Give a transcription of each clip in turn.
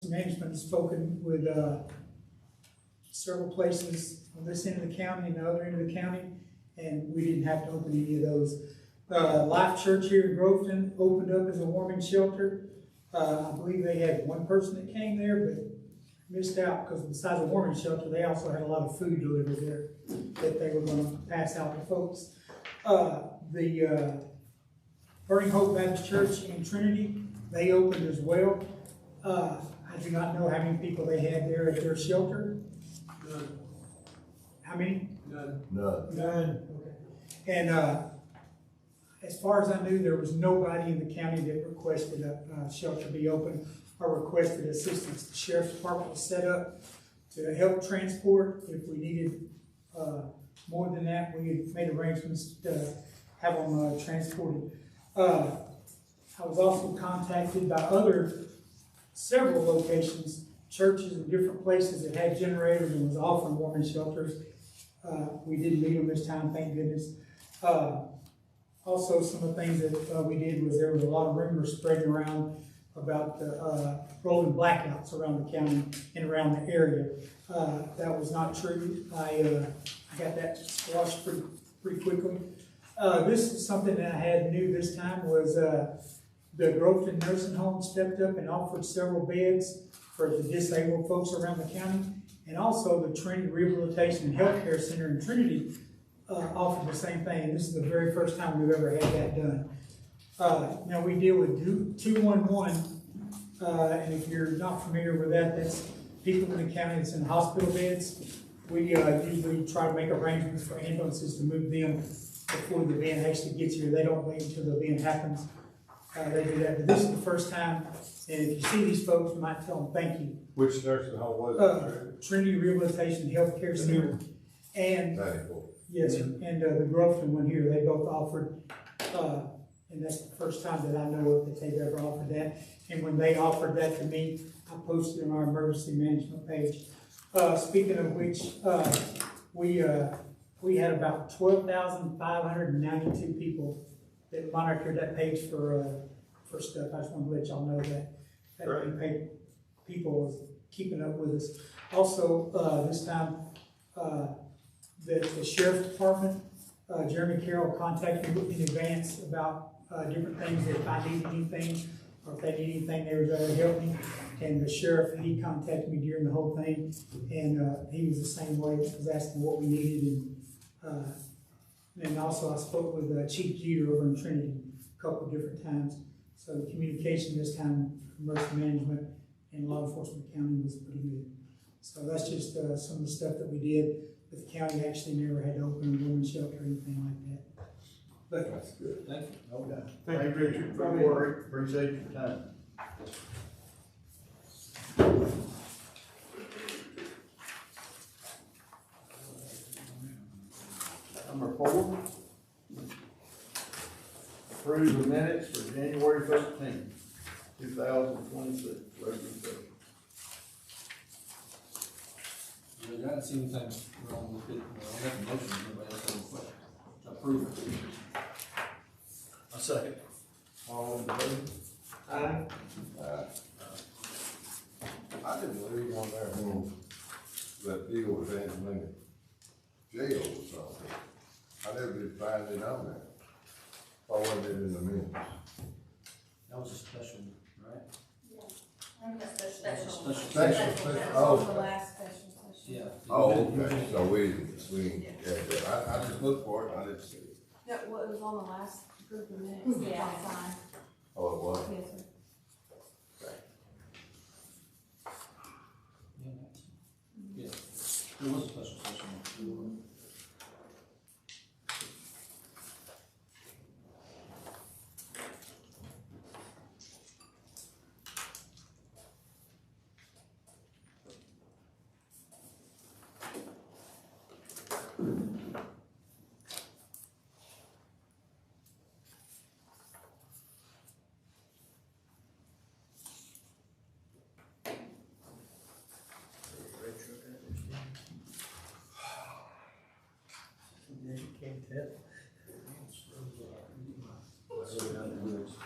Management has spoken with several places on this end of the county and the other end of the county, and we didn't have to open any of those. Life Church here in Groveton opened up as a warming shelter. I believe they had one person that came there, but missed out because besides a warming shelter, they also had a lot of food delivered there that they were going to pass out to folks. The Burning Hope Baptist Church in Trinity, they opened as well. I do not know how many people they had there at their shelter. None. How many? None. None. Okay. And as far as I knew, there was nobody in the county that requested a shelter be open or requested assistance. The Sheriff's Department was set up to help transport. If we needed more than that, we had made arrangements to have them transported. I was also contacted by several locations, churches in different places that had generators and was offering warming shelters. We didn't need them this time, thank goodness. Also, some of the things that we did was there was a lot of rumors spreading around about the rolling blackouts around the county and around the area. That was not true. I got that squashed pretty quickly. This is something that I had new this time was the Groveton Nursing Home stepped up and offered several beds for the disabled folks around the county. And also the Trinity Rehabilitation and Healthcare Center in Trinity offered the same thing. This is the very first time we've ever had that done. Now we deal with 211, and if you're not familiar with that, that's people in the county that's in hospital beds. We usually try to make arrangements for ambulances to move them before the event actually gets here. They don't wait until the event happens. They do that, but this is the first time, and if you see these folks, you might tell them thank you. Which nursing home was it? Trinity Rehabilitation Healthcare Center, and yes, and the Groveton one here. They both offered, and that's the first time that I know of that they've ever offered that. And when they offered that to me, I posted it on our emergency management page. Speaking of which, we had about 12,592 people that monitored that page for stuff. I just want to let y'all know that people was keeping up with us. Also, this time, the Sheriff's Department, Jeremy Carroll contacted me in advance about different things, that if I need anything or if they need anything, they were there to help me. And the sheriff, he contacted me during the whole thing, and he was the same way, was asking what we needed. And also I spoke with Chief Jeter over in Trinity a couple of different times. So the communication this time, emergency management and law enforcement county was pretty good. So that's just some of the stuff that we did. But the county actually never had to open a women's shelter or anything like that. But That's good. Thank you. Okay. Thank you, Richard, for your work. Appreciate your time. Number 4, approve the minutes for January 13th, 2026, regular session. I didn't see anything wrong with it. I'll make a motion, anybody else have a question? Approve it. A second. All in favor? Aye. I didn't read on there, that deal with Angelina jail or something. I never did find it on there. I wasn't in the minutes. That was a special, right? Yeah, I think that's special. Special, That oh. was the last special session. Yeah. Oh, okay, so we, I just looked for it, I didn't see it. Yeah, well, it was on the last group of minutes. Yeah. Fine. Oh, it was? Yes, sir. Yeah, there was a special session.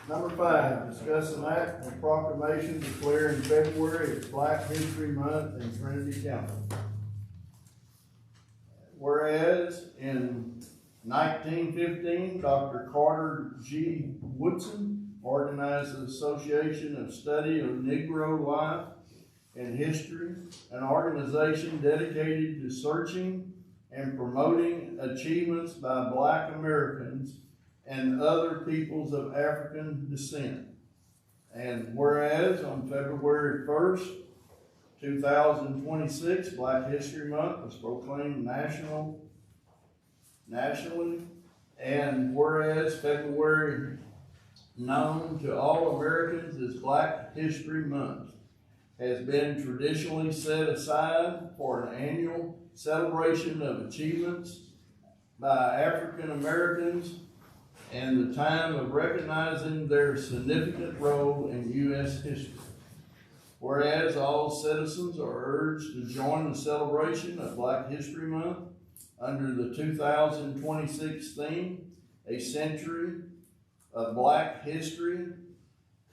Number 5, discuss an act on proclamation declaring February as Black History Month in Trinity County. Whereas in 1915, Dr. Carter G. Woodson organized the Association of Study of Negro Life and History, an organization dedicated to searching and promoting achievements by Black Americans and other peoples of African descent. And whereas on February 1st, 2026, Black History Month was proclaimed nationally, and whereas February, known to all Americans as Black History Month, has been traditionally set aside for an annual celebration of achievements by African Americans and the time of recognizing their significant role in U.S. history. Whereas all citizens are urged to join the celebration of Black History Month under the 2026 theme, A Century of Black History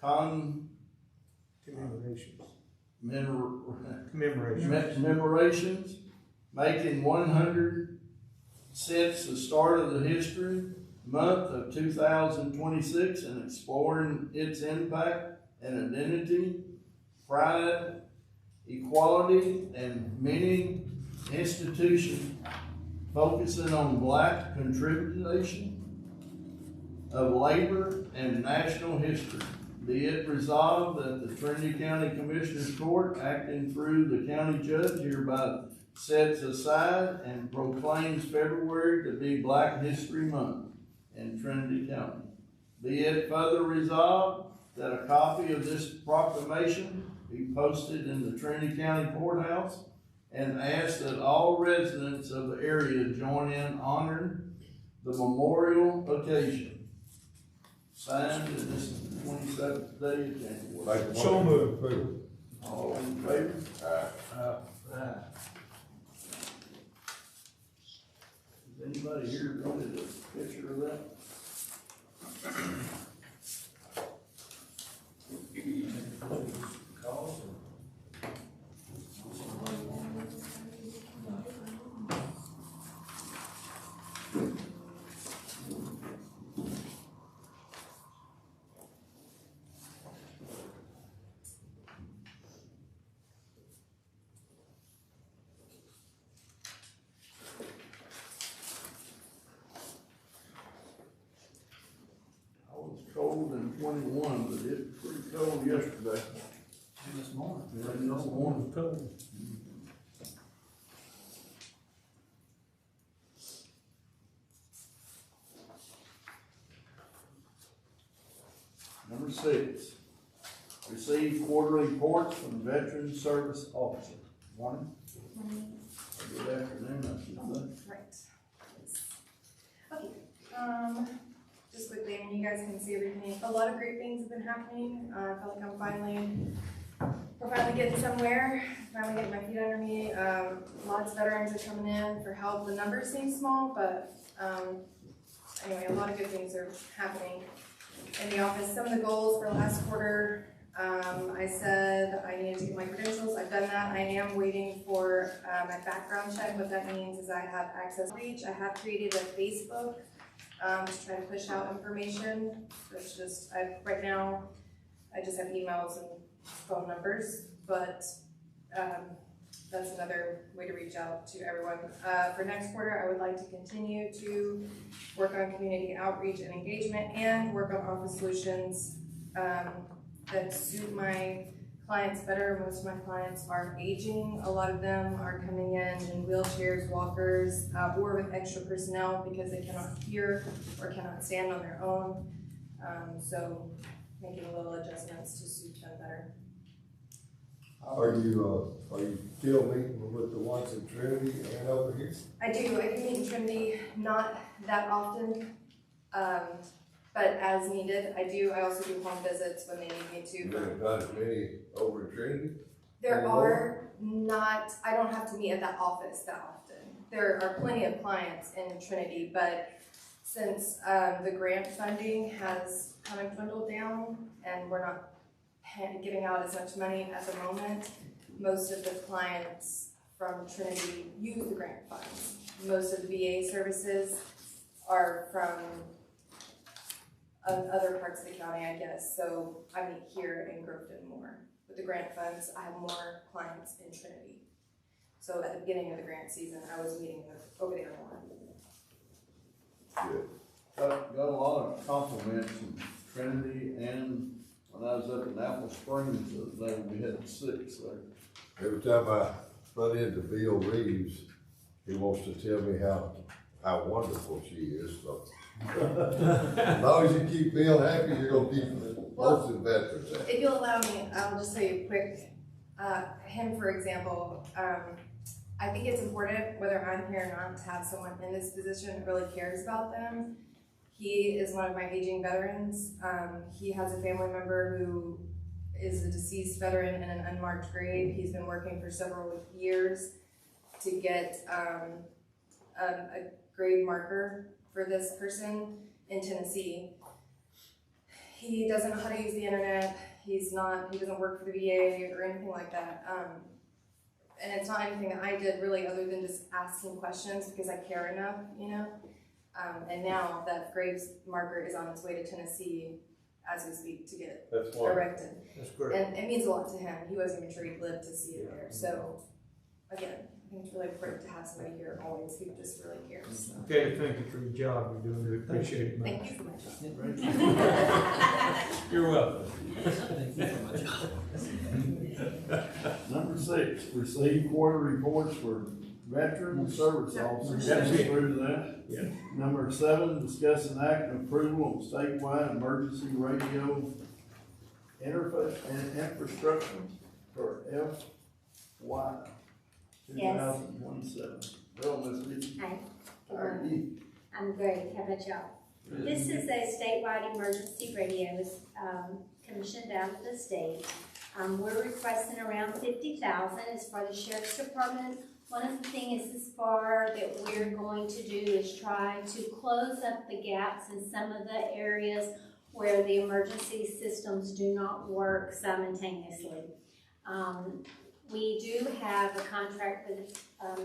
Commemorations, making 100 since the start of the history month of 2026 and exploring its impact and identity, pride, equality, and many institutions focusing on Black contribution of labor and national history. Be it resolved that the Trinity County Commissioners Court, acting through the county judge, hereby sets aside and proclaims February to be Black History Month in Trinity County. Be it further resolved that a copy of this proclamation be posted in the Trinity County Courthouse, and ask that all residents of the area join in honoring the memorial occasion. Signed, and this is the 27th day of January. So moved. All in favor? Aye. Is anybody here wanted a picture of that? Cold in 21, but it was pretty cold yesterday. This morning. This morning. Cold. Number 6, receive quarterly reports from Veteran Service Officer. Morning. Good afternoon, I should say. Right. Okay, just quickly, I mean, you guys can see everything. A lot of great things have been happening. I feel like we're finally getting somewhere, finally getting my feet under me. Lots of veterans are coming in for help. The numbers seem small, but anyway, a lot of good things are happening in the office. Some of the goals for last quarter, I said I needed to get my credentials. I've done that. I am waiting for my background check. What that means is I have access to reach. I have created a Facebook to try to push out information. It's just, right now, I just have emails and phone numbers, but that's another way to reach out to everyone. For next quarter, I would like to continue to work on community outreach and engagement and work on office solutions that suit my clients better. Most of my clients are aging. A lot of them are coming in wheelchairs, walkers, or with extra personnel because they cannot hear or cannot stand on their own. So making little adjustments to suit them better. Are you still meeting with the ones in Trinity and over here? I do meet in Trinity, not that often, but as needed. I also do home visits when they need me to. There's not as many over in Trinity? There are not, I don't have to meet at that office that often. There are plenty of clients in Trinity, but since the grant funding has kind of dwindled down and we're not giving out as much money at the moment, most of the clients from Trinity use the grant funds. Most of the VA services are from other parts of the county, I guess. So I meet here in Groveton more. With the grant funds, I have more clients in Trinity. So at the beginning of the grant season, I was meeting over there more. Good. Got a lot of compliments from Trinity, and when I was up in Apple Springs the other day, we had 6 there. Every time I run into Bill Reeves, he wants to tell me how wonderful she is, so. As long as you keep Bill happy, you're gonna keep most of the veterans happy. If you'll allow me, I'll just tell you quick, him, for example, I think it's important, whether I'm here or not, to have someone in this position that really cares about them. He is one of my aging veterans. He has a family member who is a deceased veteran in an unmarked grave. He's been working for several years to get a grave marker for this person in Tennessee. He doesn't know how to use the internet. He doesn't work for the VA or anything like that. And it's not anything that I did really other than just asking questions because I care enough, you know? And now that graves marker is on its way to Tennessee as we speak to get erected. That's great. And it means a lot to him. He wasn't even sure he'd live to see it there. So again, I think it's really important to have somebody here always who just really cares. So. Okay, thank you for your job you're doing, we appreciate it. Thank you so much. You're welcome. Thank you so much. Number 6, receive quarter reports for veteran service officers. That's it. Through that. Yeah. Number 7, discuss an act of approval of statewide emergency radio interface and infrastructure for FY 2027. Well, Ms. Lee. Hi, How are you? I'm great. How about y'all? This is a statewide emergency radio commissioned out of the state. We're requesting around $50,000. It's for the sheriff's department. One of the things this far that we're going to do is try to close up the gaps in some of the areas where the emergency systems do not work simultaneously. We do have a contract with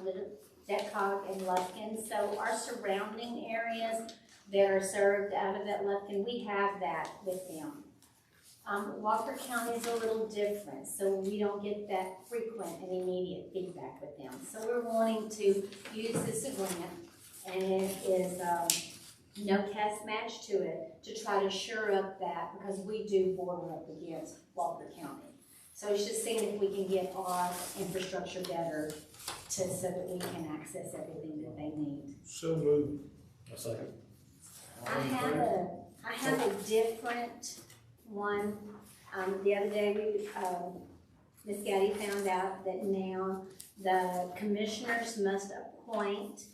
the DETCOG and Lufkin, so our surrounding areas that are served out of that Lufkin, we have that with them. Walker County is a little different, so we don't get that frequent and immediate feedback with them. So we're wanting to use this agreement, and it is no cash match to it, to try to shore up that, because we do border up against Walker County. So it's just seeing if we can get our infrastructure better so that we can access everything that they need. So moved. A second. I have a different one. The other day, Ms. Gaddy found out that now the commissioners must appoint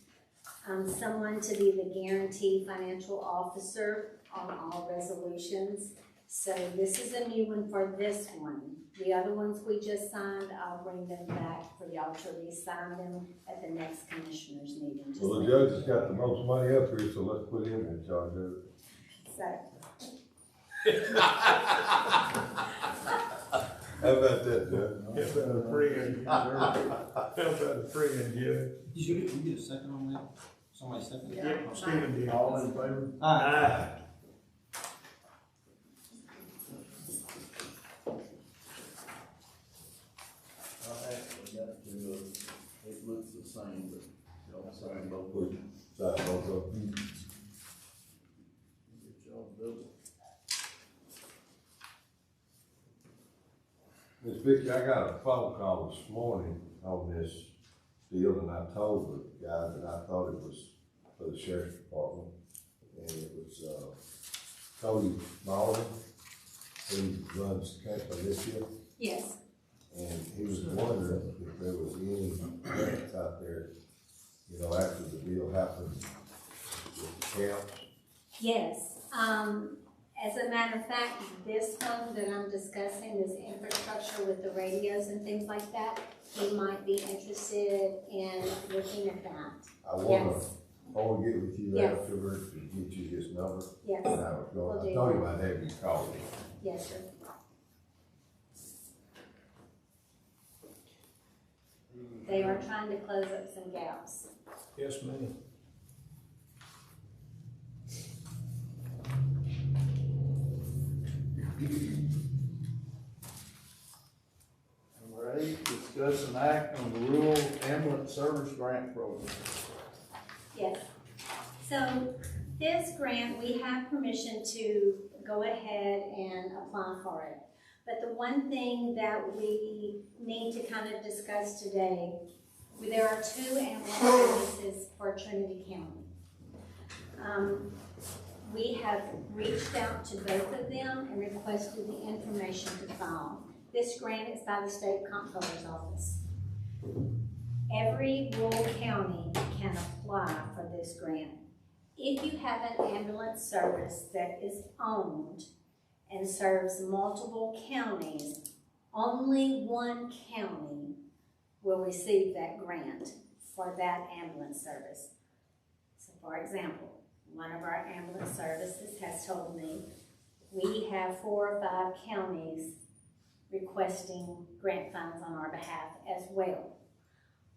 someone to be the guarantee financial officer on all resolutions. So this is a new one for this one. The other ones we just signed, I'll bring them back for y'all to re-sign them at the next commissioners meeting. Well, the judge has got the most money up here, so let's put him in charge of it. So, How about that, Judge? Help out a friend. Help out a friend, yeah. Did you get a second on that? Somebody second? Yeah. Yeah, Stephen did. All in favor? Aye. I actually got to, it looks the same, but y'all sign both. Sorry, both of them. Get y'all double. Miss Vicky, I got a phone call this morning on this deal, and I told the guy that I thought it was for the sheriff's department, and it was, Cody Marlin, who runs Camp Alicia, yes. and he was wondering if there was any grants out there, you know, after the deal happened with the camps. Yes. As a matter of fact, this one that I'm discussing, this infrastructure with the radios and things like that, he might be interested in looking at that. I wanna Yes. I'll get with you Yes. afterwards to get you his number. Yes, And I was Will going, do. I told him I'd have you call him. yes, sir. They are trying to close up some gaps. Yes, ma'am. Number 8, discuss an act on the rural ambulance service grant program. Yes. So this grant, we have permission to go ahead and apply for it. But the one thing that we need to kind of discuss today, there are 2 ambulance services for Trinity County. We have reached out to both of them and requested the information to file. This grant is by the State Comptroller's Office. Every rural county can apply for this grant. If you have an ambulance service that is owned and serves multiple counties, only one county will receive that grant for that ambulance service. So for example, one of our ambulance services has told me we have 4 or 5 counties requesting grant funds on our behalf as well.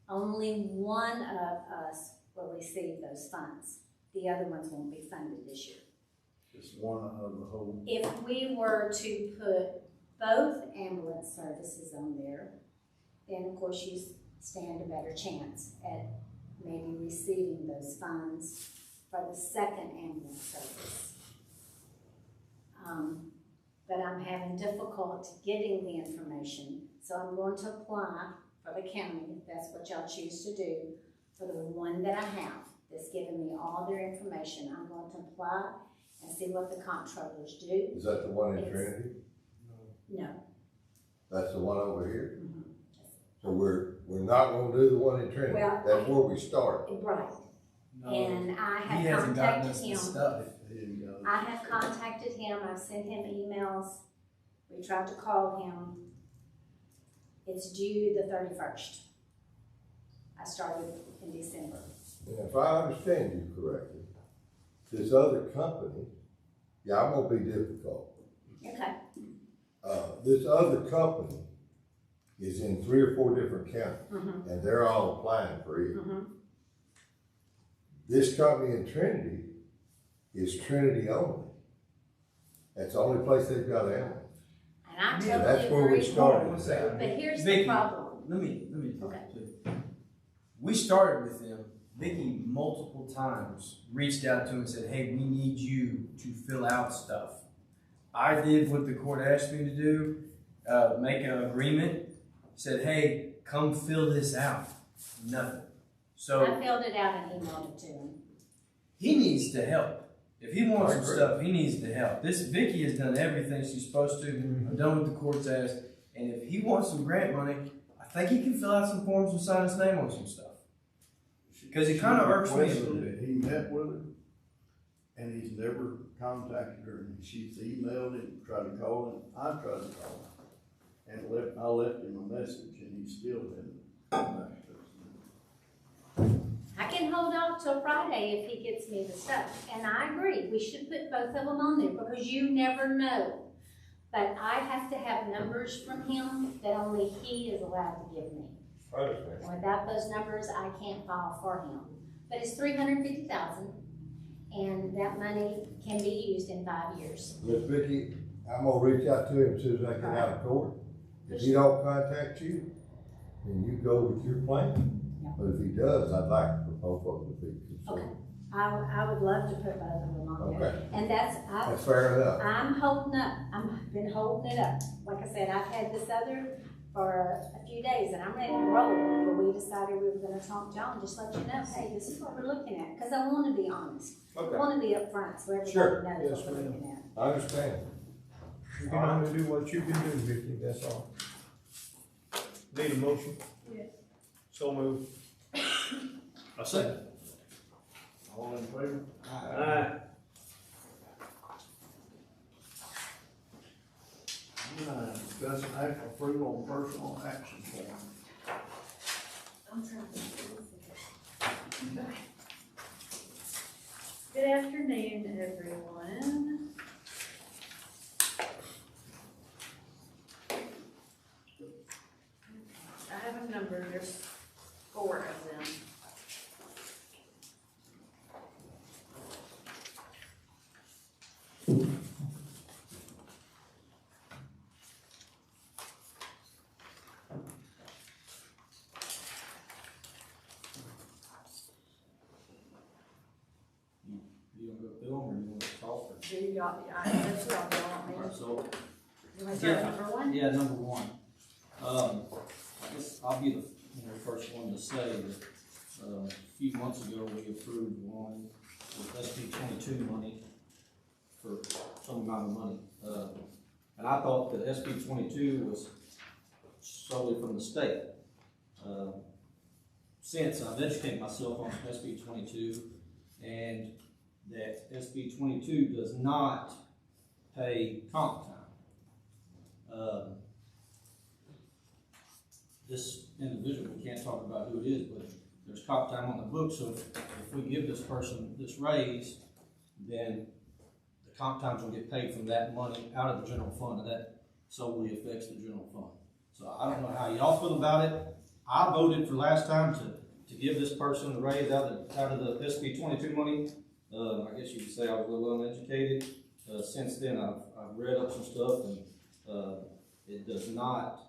Only one of us will receive those funds. The other ones won't be funded this year. Just one of the whole. If we were to put both ambulance services on there, then of course you stand a better chance at maybe receiving those funds for the second ambulance service. But I'm having difficulty getting the information, so I'm going to apply for the county, if that's what y'all choose to do, for the one that I have that's given me all their information. I'm going to apply and see what the comptrollers do. Is that the one in It's- Trinity? No. That's the one over here? Mhm. So we're not gonna do the one in Trinity? Well, That's where we start. Right, and I He have hasn't gotten contacted us the him. stuff. I have contacted him, I've sent him emails, we tried to call him. It's due the 31st. I started in December. And if I understand you correctly, this other company, yeah, I'm gonna be difficult. Okay. This other company is in 3 or 4 different counties, Mm-hmm. and they're all applying for it. Mm-hmm. This company in Trinity is Trinity only. That's the only place they've got ambulance. And I And totally that's where we agree. started. One second. But here's the Vicky, problem. Let me do Okay. that too. We started with them. Vicky multiple times reached out to him and said, hey, we need you to fill out stuff. I did what the court asked me to do, make an agreement, said, hey, come fill this out. Nothing. I So filled it out and emailed it to him. he needs to help. If he wants I some agree. stuff, he needs to help. This Vicky has done everything she's supposed to. I've done what the court's asked. And if he wants some grant money, I think he can fill out some forms and sign his name on some stuff. Because it kind of irks me a little bit. He met with her, and he's never contacted her, and she's emailed him, tried to call him, I tried to call him. And I left him a message, and he still didn't come back to us. I can hold off till Friday if he gets me the stuff. And I agree, we should put both of them on there because you never know. But I have to have numbers from him that only he is allowed to give me. I understand. And without those numbers, I can't file for him. But it's $350,000, and that money can be used in 5 years. Miss Vicky, I'm gonna reach out to him as soon as I get out of court. If he don't contact you, then you go with your plan. Yeah. But if he does, I'd like for both of them to be Okay. considered. I would love to put both of them on there. Okay. And that's Fair enough. I'm holding up. I've been holding it up. Like I said, I've had this other for a few days and I'm ready to roll. But we decided we were gonna talk John, just let you know, hey, this is what we're looking at. Cause I wanna be honest. I Okay. wanna be upfront so everybody Sure. knows Yes, what we're ma'am. looking at. I understand. You can only do what you can do, Vicky, that's all. Need a motion? Yes. So moved. I second. All in favor? Aye. Discuss an act of approval on personal action form. I'm trying to. Good afternoon, everyone. I have a number, there's 4 of them. You gonna go through them or you want to talk? Do y'all, that's what y'all want me Alright, to, so, you want to start with number 1? yeah, number 1. I guess I'll be the first one to say that, a few months ago, we approved one with SB 22 money for some amount of money. And I thought that SB 22 was solely from the state. Since I've educated myself on SB 22 and that SB 22 does not pay comp time. This individual, we can't talk about who it is, but there's comp time on the book, so if we give this person this raise, then the comp times will get paid from that money out of the general fund, and that solely affects the general fund. So I don't know how y'all feel about it. I voted for last time to give this person a raise out of the SB 22 money. I guess you could say I was a little uneducated. Since then, I've read up some stuff, and it does not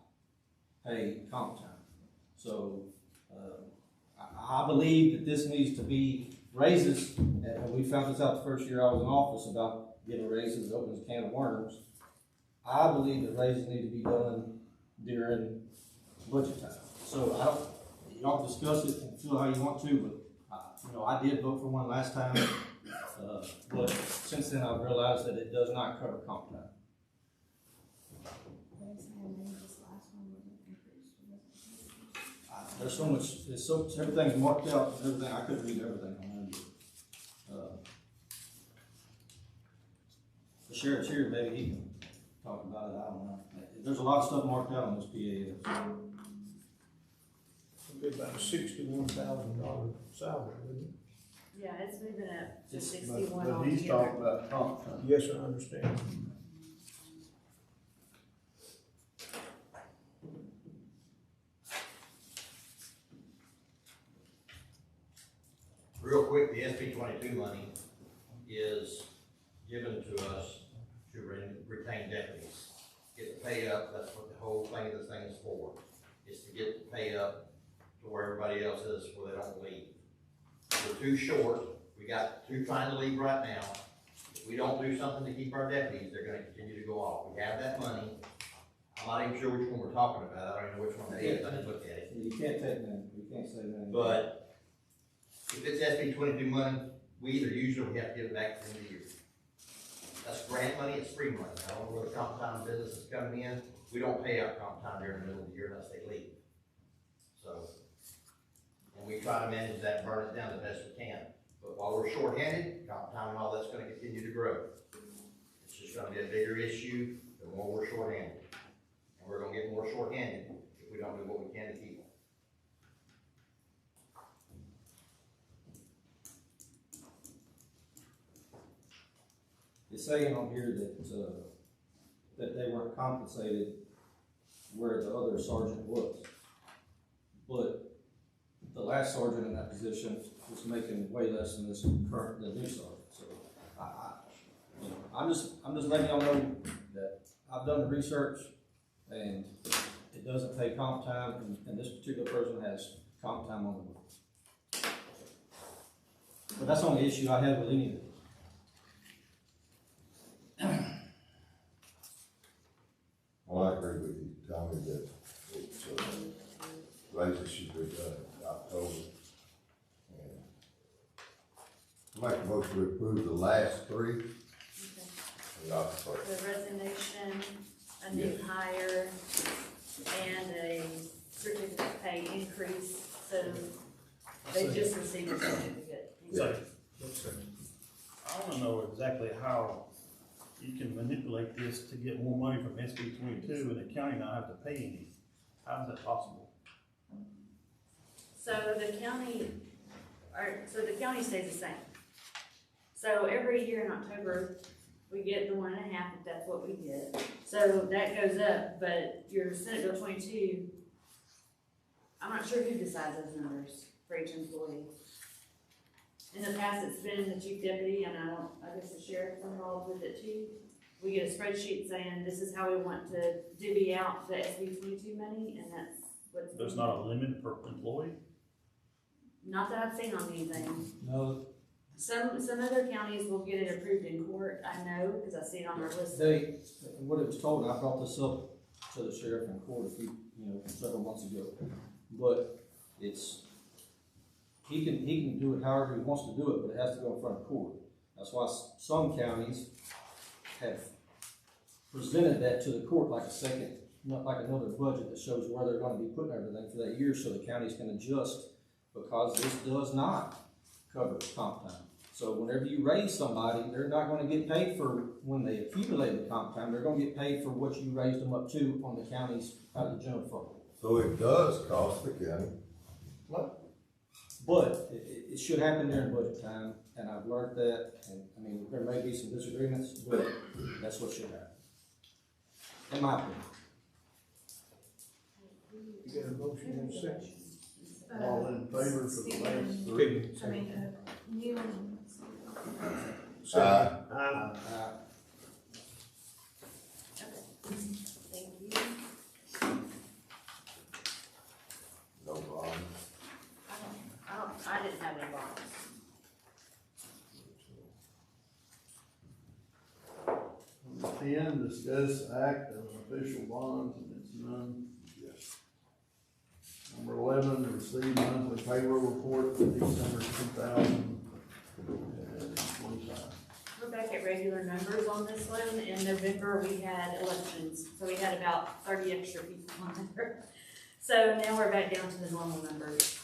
pay comp time. So I believe that this needs to be raises, and we found this out the first year I was in office about getting raises, it opens a can of worms. I believe that raises need to be done during budget time. So y'all discuss it and feel how you want to, but I did vote for one last time. But since then I've realized that it does not cover comp time. There's so much, everything's marked out and everything, I couldn't read everything on there. The sheriff's here, maybe he can talk about it, I don't know. There's a lot of stuff marked out on this PAS. It'd be about a $61,000 salary, wouldn't it? Yeah, it's moving up to It's- 61 But he's altogether. talking about comp time. Yes, sir, I understand. Real quick, the SB 22 money is given to us to retain deputies. Get the pay up, that's what the whole thing of this thing is for, is to get the pay up to where everybody else is, where they don't leave. We're too short, we got 2 trying to leave right now. If we don't do something to keep our deputies, they're gonna continue to go off. We have that money. I'm not even sure which one we're talking about, I don't even know which one that is, I didn't look at it. You can't take them, you can't say that. But if it's SB 22 money, we either use it or we have to give it back at the end of the year. That's grant money, it's free money. I don't know where the comp time business is coming in. We don't pay out comp time during the middle of the year unless they leave. So, and we try to manage that and burn it down the best we can. But while we're shorthanded, comp time and all that's gonna continue to grow. It's just gonna be a bigger issue the more we're shorthanded. And we're gonna get more shorthanded if we don't do what we can to keep them. It's saying on here that they weren't compensated where the other sergeant was. But the last sergeant in that position was making way less than the new sergeant. So I'm just letting y'all know that I've done the research and it doesn't pay comp time, and this particular person has comp time on the book. But that's the only issue I have with any of it. Well, I agree with you, Tommy, that it's, raises should be done in October. And make a motion to approve the last 3. Okay. And not the first. The resignation, a new Yes. hire, and a certificate of pay increase, so they just received a certificate. Yeah. I wanna know exactly how you can manipulate this to get more money from SB 22 and the county not have to pay any. How is that possible? So the county stays the same. So every year in October, we get the 1.5, if that's what we get. So that goes up, but your Senate Bill 22, I'm not sure who decides those numbers for each employee. In the past, it's been the chief deputy, and I guess the sheriff's involved with it too. We get a spreadsheet saying this is how we want to divvy out the SB 22 money, and that's what's. There's not a limit per employee? Not that I've seen on anything. No, Some other counties will get it approved in court, I know, because I see it on their list. what it was told, and I brought this up to the sheriff in court several months ago, but he can do it however he wants to do it, but it has to go in front of court. That's why some counties have presented that to the court like another budget that shows where they're gonna be putting everything for that year, so the counties can adjust, because this does not cover comp time. So whenever you raise somebody, they're not gonna get paid for when they accumulate the comp time, they're gonna get paid for what you raised them up to on the county's out of the general fund. So it does cost the county. But it should happen during budget time, and I've learned that, and, I mean, there may be some disagreements, but that's what should happen. In my opinion. You got a motion and a second? All in favor for the last three? Okay. I mean, you and. Thank you. No bond. I didn't have any bonds. Number 10, discuss act of official bonds, and it's none. Yes. Number 11, receive monthly payroll report for December 2025. We're back at regular numbers on this one. In November, we had elections, so we had about 30 extra people on there. So now we're back down to the normal numbers.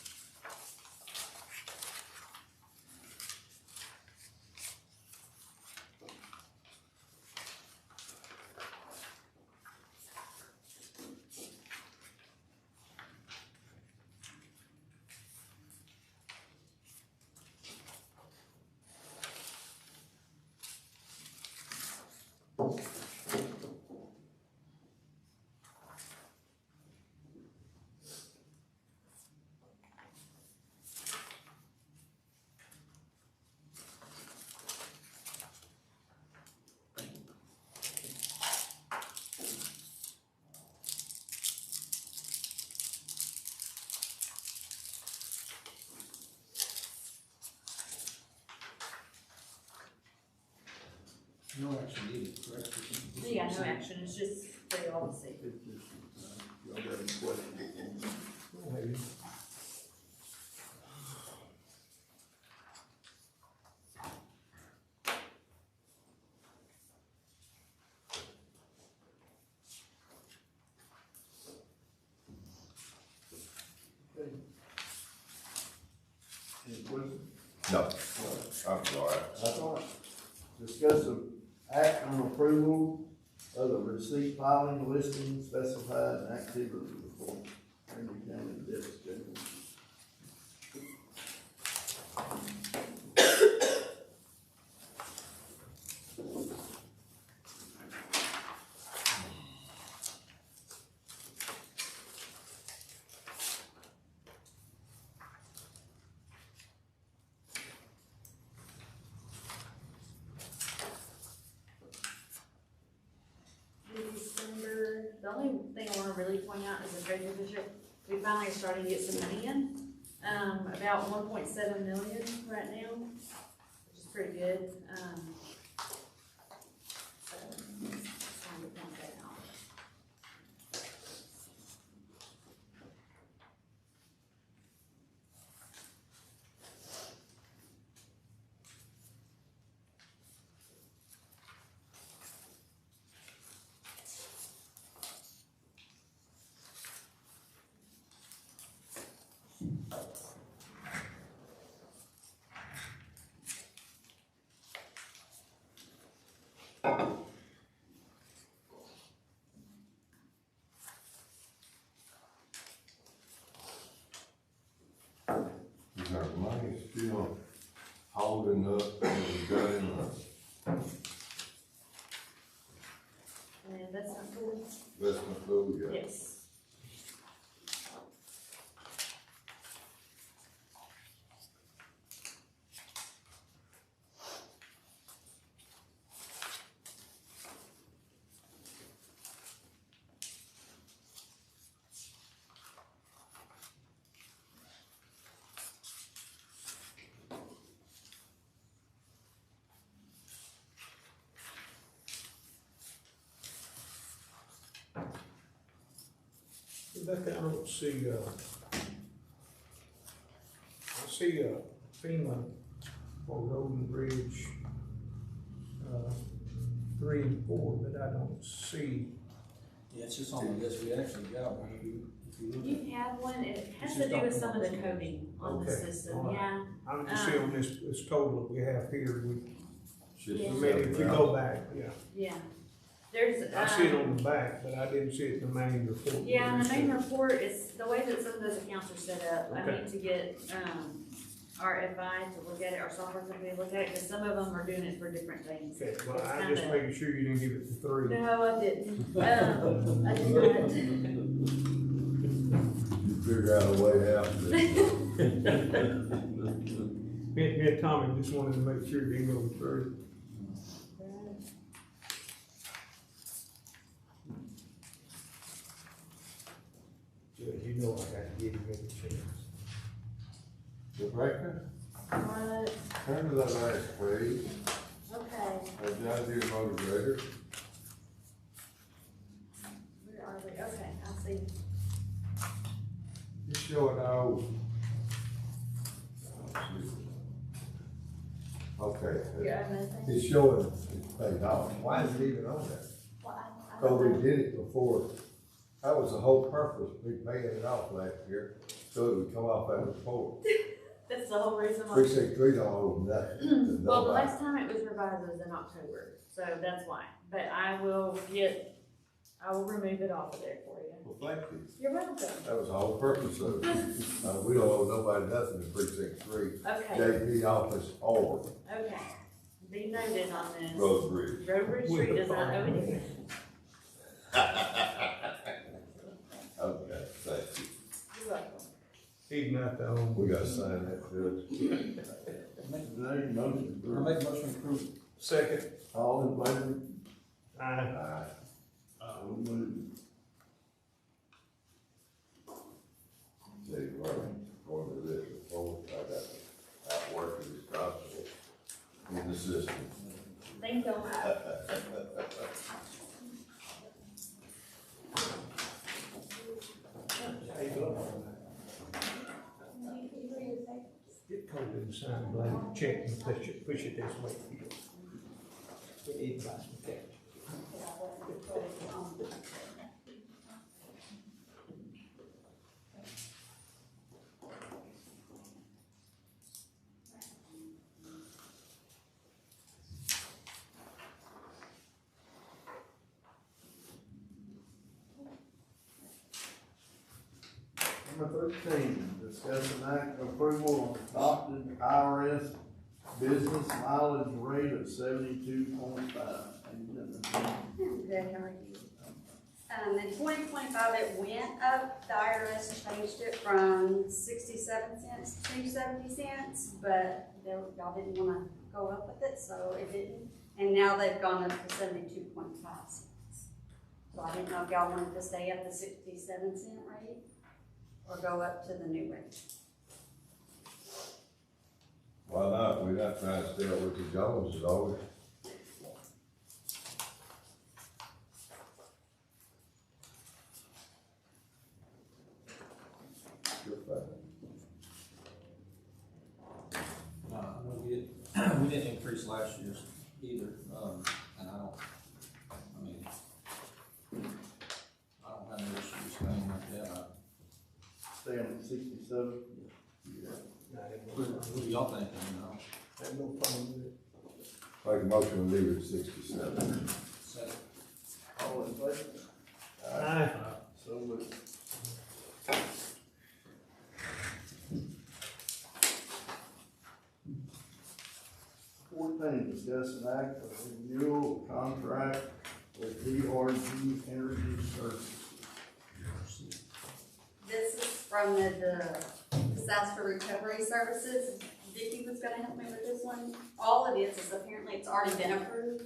No action needed, correct? So yeah, no action, it's just for y'all to see. Y'all got any questions? Go ahead. Okay. Any questions? No, I'm sorry. That's all right. Discuss the act on approval of the receipt filing listing specified in activity report. Trinity County debt schedule. December, the only thing I wanna really point out is the treasurer position. We finally are starting to get some money in, about 1.7 million right now, which is pretty good. So, just wanted to point that out. that's not cool. Let's conclude, yeah. Yes. Rebecca, I don't see, I see, FEMA for Road and Bridge, 3 and 4, but I don't see. Yeah, it's just on the list, we actually got one, if you look at. You have one, it has This to is do with some of the document. coding on the Okay, system, all right. yeah. I'm just seeing on this total that we have here, Should Yeah. I be mean, if we go back, yeah. Yeah. There's, I see it on the back, but I didn't see it in the main report. yeah, and the main report is, the way that some of those accounts are set up, I Okay. need to get, our FI to look at it, our software company to look at it, cause some of them are doing it for different things. Okay, well, It's I'm just kinda- making sure you didn't give it to 3. No, I didn't, I did not. You figure out a way out of Me and Tommy just wanted to make sure you didn't go to 3. Judge, you know I gotta give him every chance. Rebecca, What? turn to that last page, Okay, John Deere motivator. where are we? Okay, I see. Just showing how. Okay, You're over there? it's showing it's paid off. Why is it even on there? So we did it before. That was the whole purpose, we paying it off last year, so it would come off that report. That's the whole reason why. Precinct 3 don't owe nothing. Well, the last time it was revised was in October, so that's why. But I will remove it off of there for you. Well, thank you. You're welcome. That was the whole purpose of it. We don't owe nobody nothing in precinct 3. Okay, JP office or okay. Be noted on this. Road Bridge. Road Bridge Street does not owe anything. Okay, thank you. You're welcome. He's not the only. We gotta sign that, Judge. Today, motion I make a motion to approve. Second. all in favor? Aye. So moved. Tell you what, going to this report, I got out working as constable in the system. Thank you. Hey, look on that. Get cold inside, blank, check and push it this way. It ain't about to catch. Number 13, discuss an act of approval of adopted IRS business mileage rate of 72.5. Good, how are you? In 2025, it went up, the IRS changed it from 67 cents to 70 cents, but y'all didn't wanna go up with it, so it didn't. And now they've gone up to 72.5 cents. So I didn't know if y'all wanted to stay at the 67 cent rate or go up to the new rate. Why not? We're not trying to stay with the Joneses, are we? Good thing. We didn't increase last year's either, and I mean, I don't have no issues staying like that. Stay on 67. What do y'all think, I have no problem with it. Make a motion to leave it at 67. Second. All in favor? Aye. So moved. Discuss an act of renewal of contract with DRG Energy Services. This is from the disaster recovery services. Vicki was gonna help me with this one. All it is apparently it's already been approved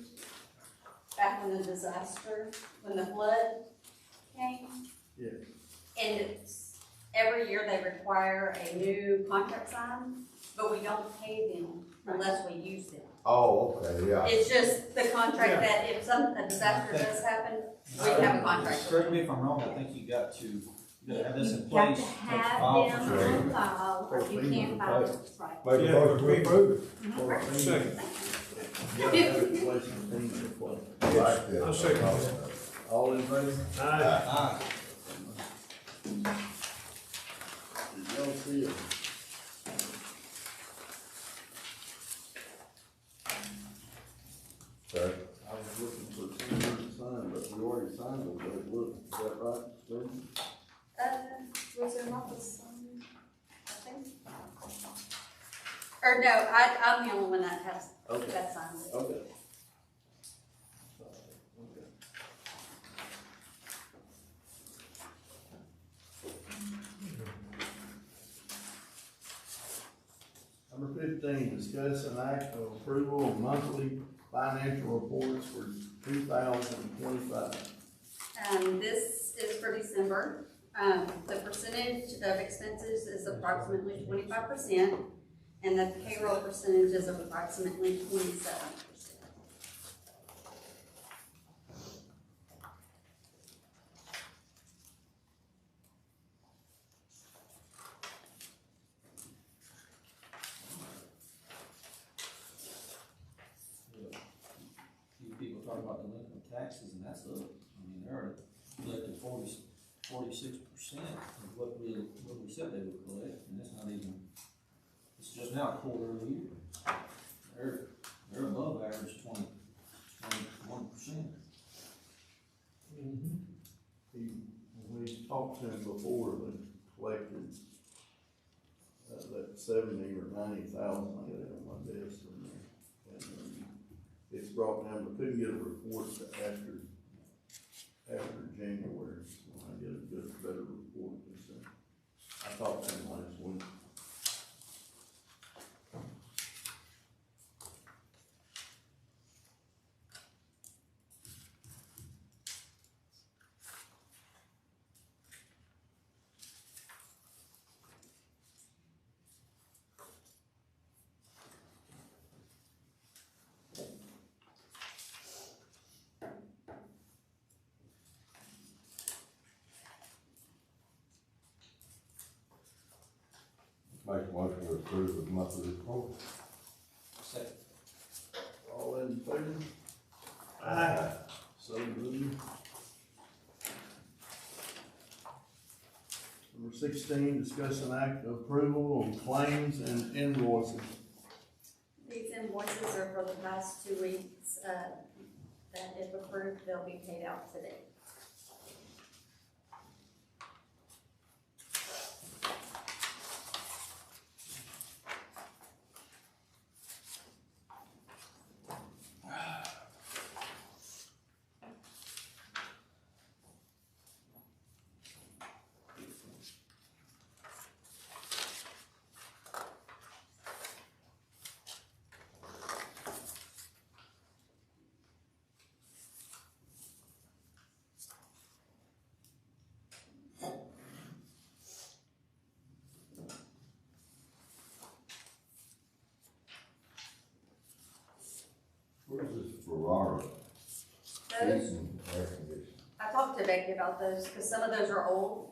back when the disaster, when the flood came. Yeah. And it's, every year they require a new contract sign, but we don't pay them unless we use them. Oh, okay, yeah. It's just the contract that if a disaster does happen, we have a contract. Correct me if I'm wrong, I think you got to have this in You have place. to take have file them for sure. on file, or you can't file it, right. Make a motion to approve. For a Second. Yeah, have it placed in the thing before. I like that. I'll second All in favor? Aye. Aye. Did y'all see it? Okay. I was looking for somewhere to sign, but we already signed it, but look, is that right, Steve? Was there not this, I think? Or no, I'm the only one that has, Okay. that signs it. Okay. Number 15, discuss an act of approval of monthly financial reports for 2025. This is for December. The percentage of expenses is approximately 25%, and the payroll percentage is approximately 27%. Few people talk about delinquent taxes, and that's up. I mean, they're already collected 46% of what we said they would collect, and it's not even, it's just now a quarter of the year. They're above average 21%. When we talked to him before, they collected that 70 or 90,000, I got it on my desk from there. And it's brought down, but couldn't get a report to after January, so I get a good, better report this thing. I talked to him last week. Make a motion to approve the monthly report. Second. All in favor? Aye. So moved. Number 16, discuss an act of approval on claims and invoices. These invoices are for the past 2 weeks, that if approved, they'll be paid out today. Where's this Ferrara? Those, Heating, air conditioning. I talked to Becky about those, because some of those are old.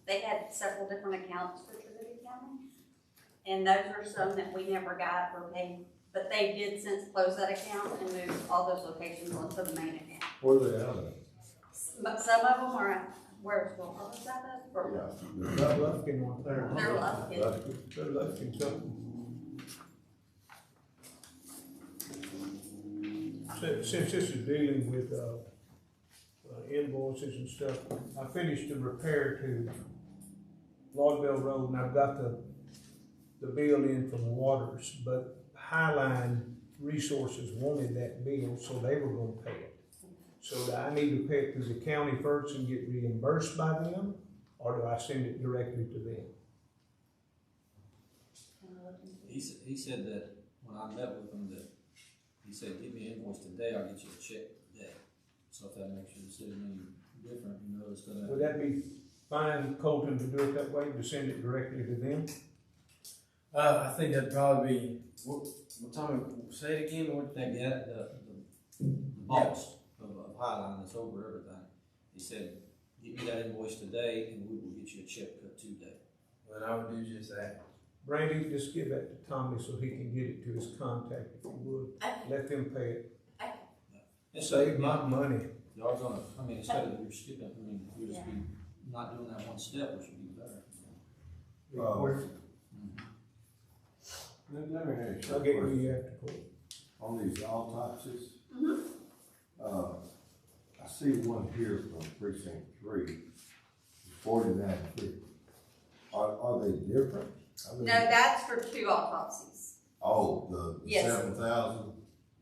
They had several different accounts for Trinity County. And those are some that we never got or paid, but they did since close that account and move all those locations onto the main account. Where are they out of? But some of them are, where's the, what was that, for, Yeah. Lufkin one there. they're lucky. They're Lufkin company. Since this is dealing with, invoices and stuff, I finished the repair to Lloydville Road, and I've got the bill in from Waters, but Highline Resources wanted that bill, so they were gonna pay it. So do I need to pay it through the county first and get reimbursed by them, or do I send it directly to them? He said that when I met with him, that he said, give me an invoice today, I'll get you a check today. So if that makes your decision any different, you know, it's gonna. Would that be fine, Colton, to do it that way, to send it directly to them? I think that'd probably be, what time, say it again, what? That guy, the boss of Highline that's over everything, he said, give me that invoice today and we will get you a check cut today. Well, I would do just that. Brandy, just give that to Tommy so he can get it to his contact, if you would. Let them pay it. And Save my money. Y'all gonna, I mean, instead of you skipping, I mean, we just be not doing that one step, which would be better. Let me ask you I'll a get where question. you have to put it. On these autopsies. I see one here from precinct 3, 4950. Are they different? I mean, No, that's for 2 autopsies. oh, the Yes. 7,000?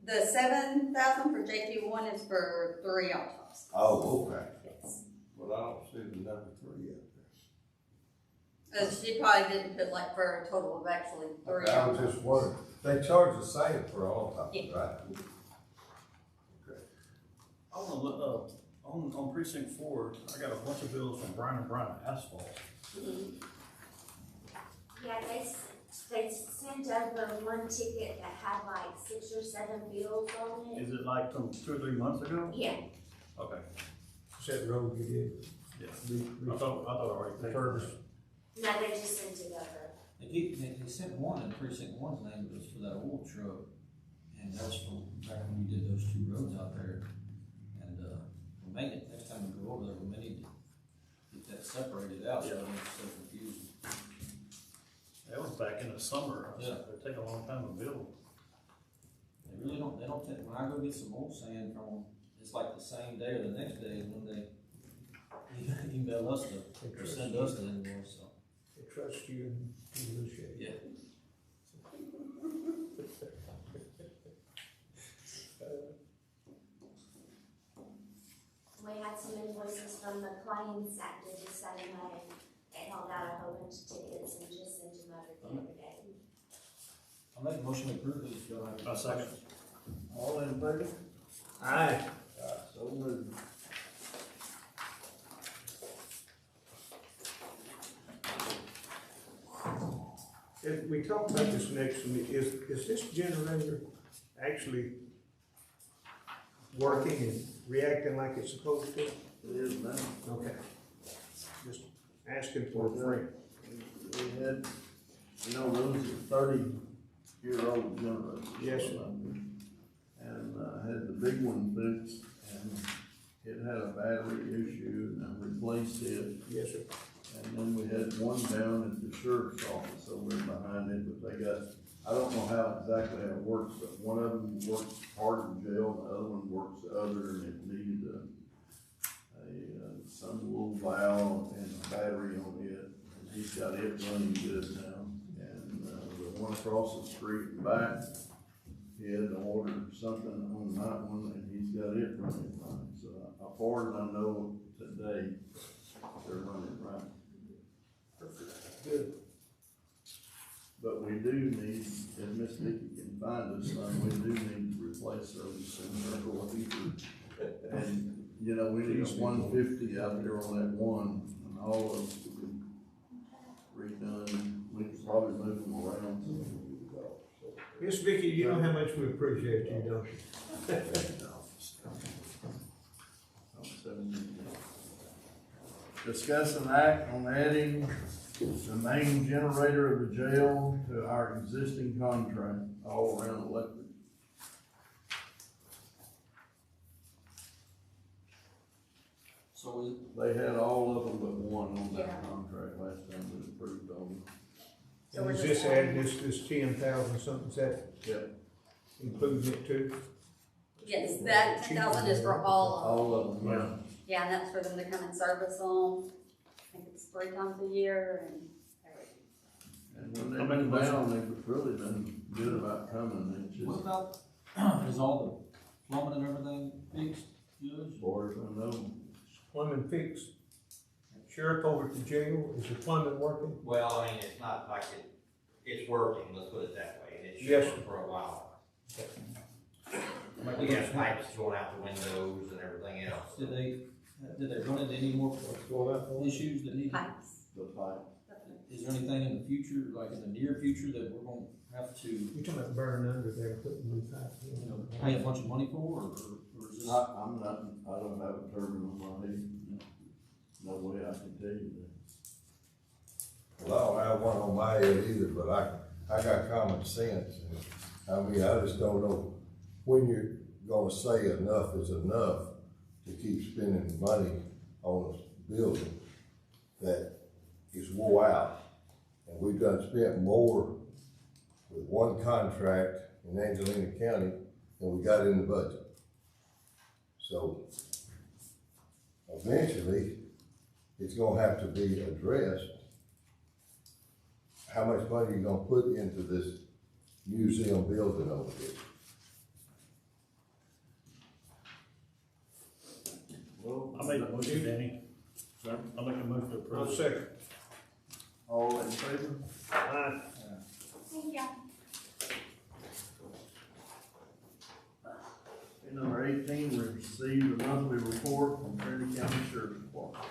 The 7,000 for JP1 is for 3 autopsies. Oh, okay. Yes. Well, I don't see the number 3 up She probably didn't put like for a total of actually 3 there. Okay, I was autopsies. just wondering, they charge the same for autopsy, Yeah. right? I wanna look, on precinct 4, I got a bunch of bills from Brian and Brian Asphalt. Yeah, they sent over one ticket that had like 6 or 7 bills on it. Is it like from 2 or 3 months ago? Yeah, Okay, Is that road you did? yeah. I thought I already paid for Refurbished. it. no, they just sent it over. They sent one in precinct 1's name, it was for that oil truck, and that was from back when we did those 2 roads out there. And, we may, next time we go over there, we may need to get that separated out, so it's so confusing. That was back in the summer. Yeah. It take a long time to build. They really don't, when I go get some oil sand from them, it's like the same day or the next day when they email us or send us the invoice, so. They trust you and you lose shape. Yeah. We had some invoices from the claims acted the same way. They held out a whole bunch of tickets and just sent them over the other day. I'll make a motion to approve it if y'all have. A second. All in favor? Aye. So moved. If we talk about this next one, is this generator actually working and reacting like it's supposed to? It is now. Okay. Just asking for a friend. We had, those are 30-year-old generators. Yes, sir. And, had the big one fixed, and it had a battery issue, and I replaced it. Yes, sir. And then we had one down at the sheriff's office over behind it, but they got, I don't know how exactly it works, but one of them works part in jail, the other one works the other, and it needed some little valve and a battery on it, and he's got it running good now. And, the one across the street and back, he had to order something on that one, and he's got it running fine. So as far as I know today, they're running right. Good. But we do need, if Miss Vicky can find us some, we do need to replace those in our heater. And, we need 150 out there on that one, and all of them will be redone. We can probably move them around. Miss Vicky, you know how much we appreciate you, don't you? Discuss an act on adding the main generator of the jail to our existing contract, all around electric. So They had all of them but one on that contract last time we approved on. So we're Is just this adding this 10,000 something, is that Yep, including it too? Yes, that 10,000 is for all of them. all of them, yeah. Yeah, and that's for them to come and service them. I think it's 3 times a year and everything. And when they've been down, they've really been good about coming, they what just, about, is all the plumbing and everything fixed, good? first one to know. Plumbing fixed. Sheriff over at the jail, is the plumbing working? Well, I mean, it's not like it's working, let's put it that way, and it's Yes, working for a while. We have pipes going out the windows and everything else. Did they run into any more issues that need? Pipes. The pipe. Is there anything in the future, like in the near future, that we're gonna have to, You're talking about burning under there, putting new pipes in. you know, pay a bunch of money for, or is this? I don't have a terminal money. No way I can tell you that. Well, I don't have one on my head either, but I got common sense. I mean, I just don't know when you're gonna say enough is enough to keep spending money on a building that is wore out. And we've done spent more with one contract in Angelina County than we got in the budget. So eventually, it's gonna have to be addressed. How much money are you gonna put into this museum building over here? Well, I make a motion, Danny. Sir? I make a motion to approve. I'll second. All in favor? Aye. Thank you. And number 18, we received a monthly report from Trinity County Sheriff's Department.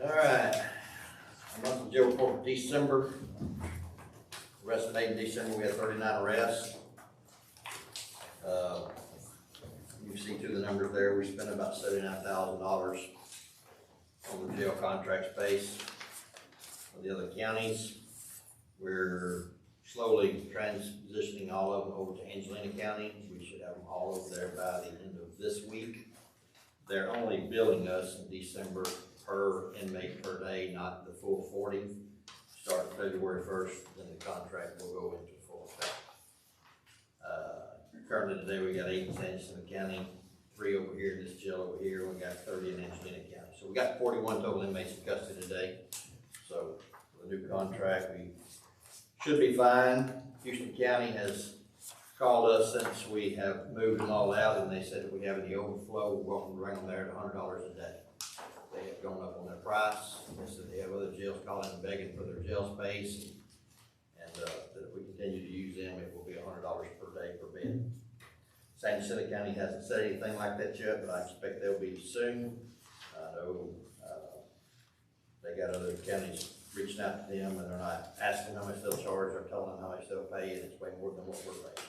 All right, monthly jail report for December. Estimated in December, we had 39 arrests. You see through the numbers there, we spent about $79,000 on the jail contract space. For the other counties, we're slowly transitioning all of them over to Angelina County. We should have them all over there by the end of this week. They're only billing us in December per inmate per day, not the full 40. Start February 1st, then the contract will go into full effect. Currently today, we got 8 in San Jacinto County, 3 over here in this jail over here, and we got 30 in Angelina County. So we got 41 total inmates in custody today. So the new contract, we should be fine. Houston County has called us since we have moved them all out, and they said if we have any overflow, we're welcome to bring them there at $100 a day. They have gone up on their price. They said they have other jails calling and begging for their jail space, and that if we continue to use them, it will be $100 per day per bed. San Jacinto County hasn't said anything like that yet, but I expect they'll be soon. I know they got other counties reaching out to them, and they're not asking how much they'll charge, they're telling them how much they'll pay, and it's way more than what we're paying.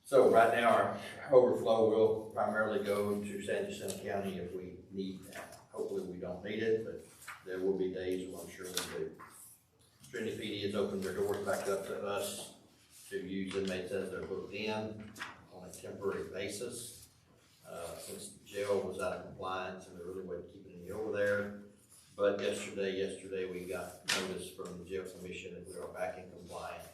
So right now, our overflow will primarily go to San Jacinto County if we need that. Hopefully we don't need it, but there will be days when I'm sure we do. Trinity PD has opened their doors back up to us to use inmates as they're booked in on a temporary basis. Since the jail was out of compliance and they really wasn't keeping any over there. But yesterday we got notice from the jail commission that we are back in compliance.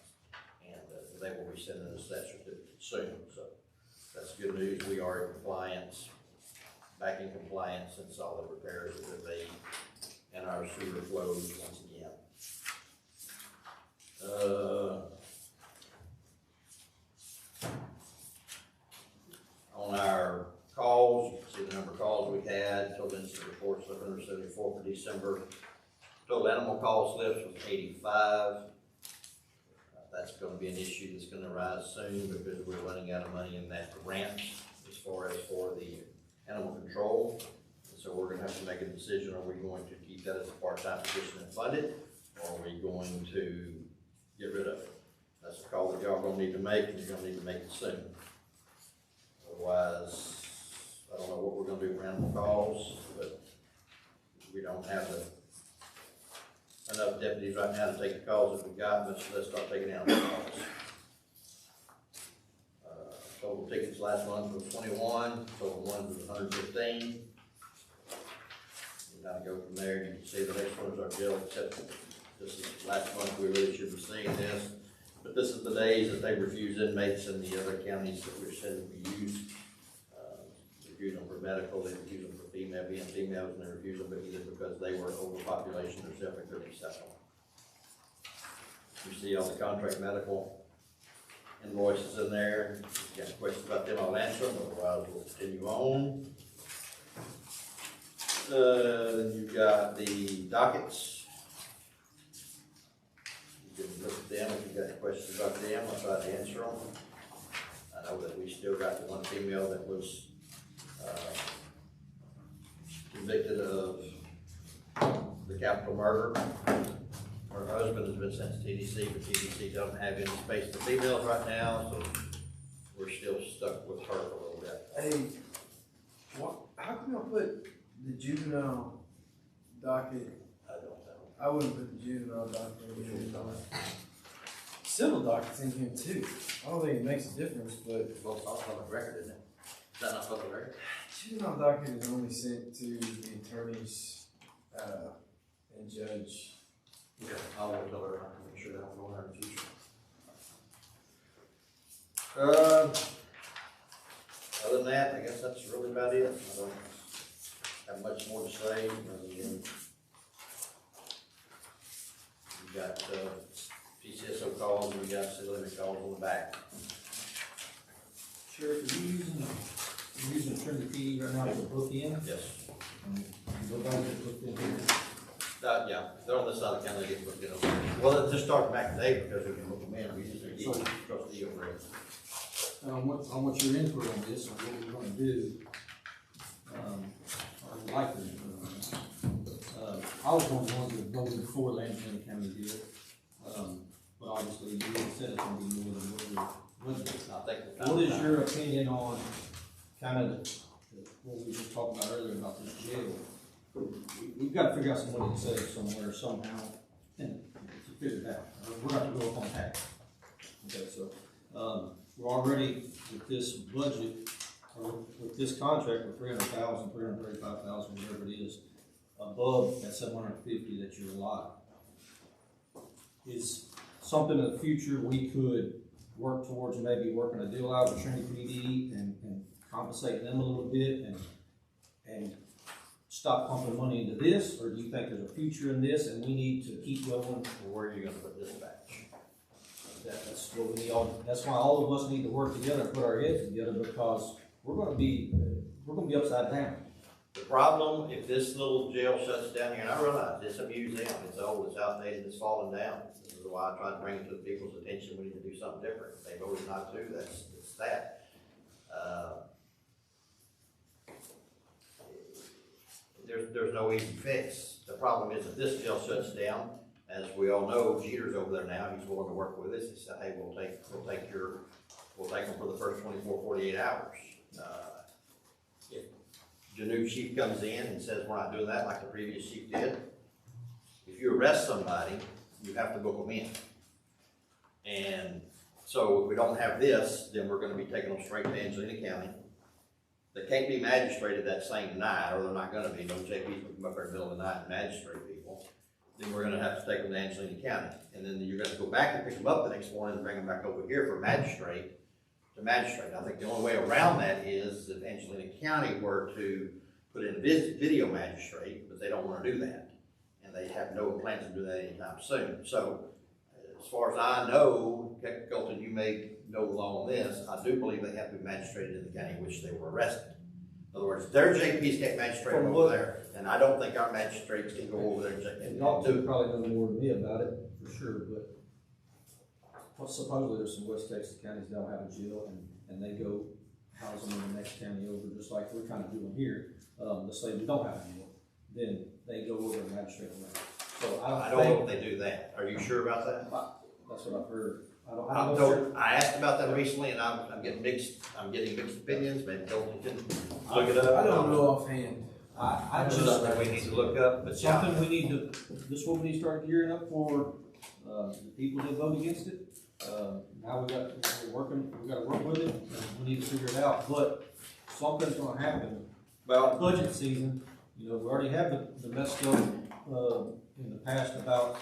And they will be sending us that certificate soon. So that's good news. We are in compliance, back in compliance, since all the repairs have been made and our sewer flows once again. On our calls, you can see the number of calls we had. Total incident reports 174 for December. Total animal call slips was 85. That's going to be an issue that's going to rise soon because we're running out of money in that grant as far as for the animal control. And so we're going to have to make a decision. Are we going to keep that as a part-time position and fund it? Or are we going to get rid of it? That's a call that y'all going to need to make, and you're going to need to make it soon. Otherwise, I don't know what we're going to do for animal calls, but we don't have enough deputies right now to take the calls that we got. Let's start taking animal calls. Total tickets last month was 21, total ones was 115. We kind of go from there. You can see the next one is our jail, except this is last month we really should be seeing this. But this is the days that they refuse inmates in the other counties that we said we use. Refuse them for medical, they refuse them for female, being females, and they refuse them either because they were overpopulation or simply couldn't accept them. You see all the contract medical invoices in there. If you got questions about them, I'll answer them, otherwise we'll continue on. Then you've got the dockets. You can look at them if you've got any questions about them, I'll try to answer them. I know that we still got the one female that was convicted of the capital murder. Her husband has been sent to TDC, but TDC doesn't have any space for females right now, so we're still stuck with her a little bit. Hey, how come y'all put the juvenile docket? I don't know. I wouldn't put the juvenile docket in here. Civil docket's in here too. I don't think it makes a difference, but It's both off public record, isn't it? Is that not public record? juvenile docket is only sent to the attorneys and judge. Yeah, I'll look over it, I'll make sure that will go in the future. Other than that, I guess that's really about it. I don't have much more to say, other than we got, PCSO calls, we got city limit calls on the back. Sheriff, are you using Trinity PD right now as a bookend? Yes. Nobody gets booked in here. Yeah, they're on this side of the county, they get booked in over there. Well, it just started back today because we can book them in, we just need to trustee over it. What's your input on this, and what we're gonna do, or likely to do. I was one of the ones that voted for the Angelina County deal, but obviously you said it's gonna be more than what we. I think What is your opinion on kind of what we were just talking about earlier about this jail? We've got to figure out some money to save somewhere somehow, and to figure it out. We're going to go up on tax. Okay, so, we're already with this budget, or with this contract for $300,000, $335,000, whatever it is, above that $750 that you're allotted. Is something in the future we could work towards, maybe working a deal out with Trinity PD and compensate them a little bit and stop pumping money into this, or do you think there's a future in this and we need to keep going? where are you gonna put this batch? That's what we all. That's why all of us need to work together and put our heads together, because we're going to be upside down. The problem, if this little jail shuts down here, and I realize it's a museum, it's old, it's outdated, it's falling down. This is why I tried to bring it to the people's attention, we need to do something different. If they voted not to, it's that. There's no easy fix. The problem is if this jail shuts down, as we all know, Jeter's over there now, he's willing to work with us. He said, hey, we'll take them for the first 24, 48 hours. If the new chief comes in and says, we're not doing that like the previous chief did, if you arrest somebody, you have to book them in. And so if we don't have this, then we're gonna be taking them straight to Angelina County. They can't be magistrated that same night, or they're not gonna be. No JPs will come up there in the middle of the night and magistrate people. Then we're gonna have to take them to Angelina County. And then you're gonna go back and pick them up the next morning and bring them back over here for magistrate to magistrate. I think the only way around that is if Angelina County were to put in a video magistrate, but they don't wanna do that. And they have no plans to do that anytime soon. So, as far as I know, Colton, you may know the law on this, I do believe they have to be magistrated in the county in which they were arrested. In other words, their JPs can't magistrate over there, and I don't think our magistrates can go over there and Y'all do it. probably know more than me about it, for sure, but supposedly there's some West Texas counties that don't have a jail, and they go house them in the next county over, just like we're kind of doing here. Let's say we don't have a jail, then they go over and magistrate them. So I don't know if they do that. Are you sure about that? That's what I've heard. I asked about that recently, and I'm getting mixed opinions. Maybe Colton can look it up. I don't know offhand. I It's just, something we need to look up, but yeah. something we need to, this is what we need to start gearing up for, the people that vote against it. Now we gotta work with it, and we need to figure it out, but something's gonna happen. About budget season, you know, we already have the messed up, in the past about,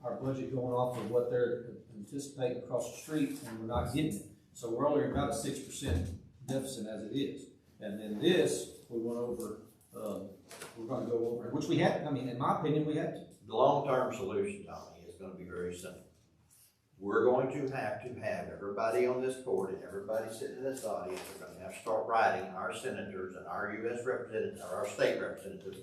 our budget going off of what they're anticipating across the street, and we're not getting it. So we're only about a 6% deficit as it is. And then this, we went over, we're gonna go over, which we have, I mean, in my opinion, we have to. The long-term solution, Tommy, is gonna be very simple. We're going to have everybody on this board and everybody sitting in this audience are gonna have to start writing our senators and our US representatives, or our state representatives,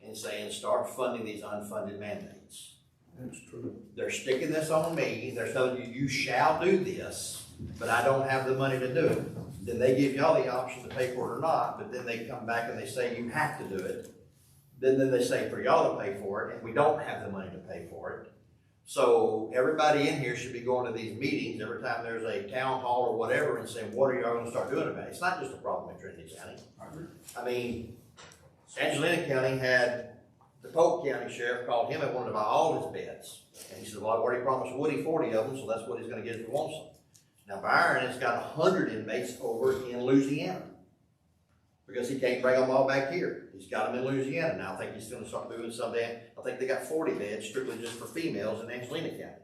and saying, start funding these unfunded mandates. That's true. They're sticking this on me, they're telling you, you shall do this, but I don't have the money to do it. Then they give y'all the option to pay for it or not, but then they come back and they say you have to do it. Then they say for y'all to pay for it, and we don't have the money to pay for it. So everybody in here should be going to these meetings every time there's a town hall or whatever and saying, what are y'all gonna start doing about it? It's not just a problem in Trinity County. I mean, Angelina County had, the Polk County Sheriff called him and wanted to buy all his beds. And he said, well, I've already promised Woody 40 of them, so that's what he's gonna get if he wants them. Now Byron has got 100 inmates over in Louisiana because he can't bring them all back here. He's got them in Louisiana now. I think he's gonna start moving some down. I think they got 40 beds strictly just for females in Angelina County.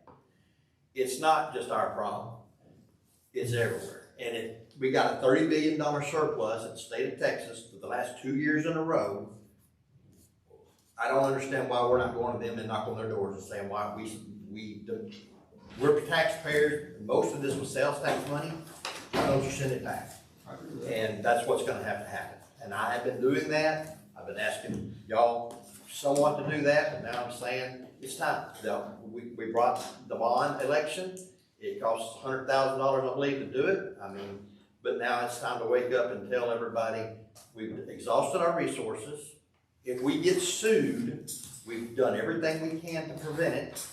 It's not just our problem. It's everywhere. And we got a $30 billion surplus in the state of Texas for the last 2 years in a row. I don't understand why we're not going to them and knocking on their doors and saying why we're taxpayers. Most of this was sales tax money. Why don't you send it back? And that's what's going to have to happen. And I have been doing that. I've been asking y'all somewhat to do that, but now I'm saying it's time. We brought the bond election. It costs $100,000, I believe, to do it. I mean, but now it's time to wake up and tell everybody we've exhausted our resources. If we get sued, we've done everything we can to prevent it.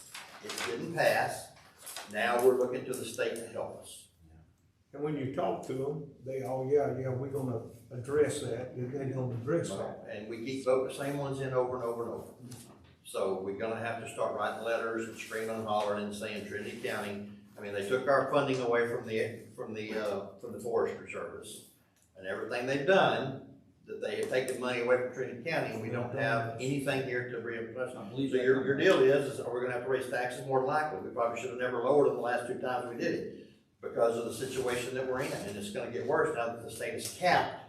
It didn't pass. Now we're looking to the state to help us. And when you talk to them, they, oh, yeah, we're gonna address that, they don't address that. And we keep voting the same ones in over and over and over. So we're gonna have to start writing letters and screaming and hollering and saying Trinity County, I mean, they took our funding away from the Forestry Service. And everything they've done, that they have taken money away from Trinity County, and we don't have anything here to reimburse. So your deal is we're gonna have to raise taxes more than likely. We probably should have never lowered them the last 2 times we did it because of the situation that we're in, and it's gonna get worse now that the state is capped.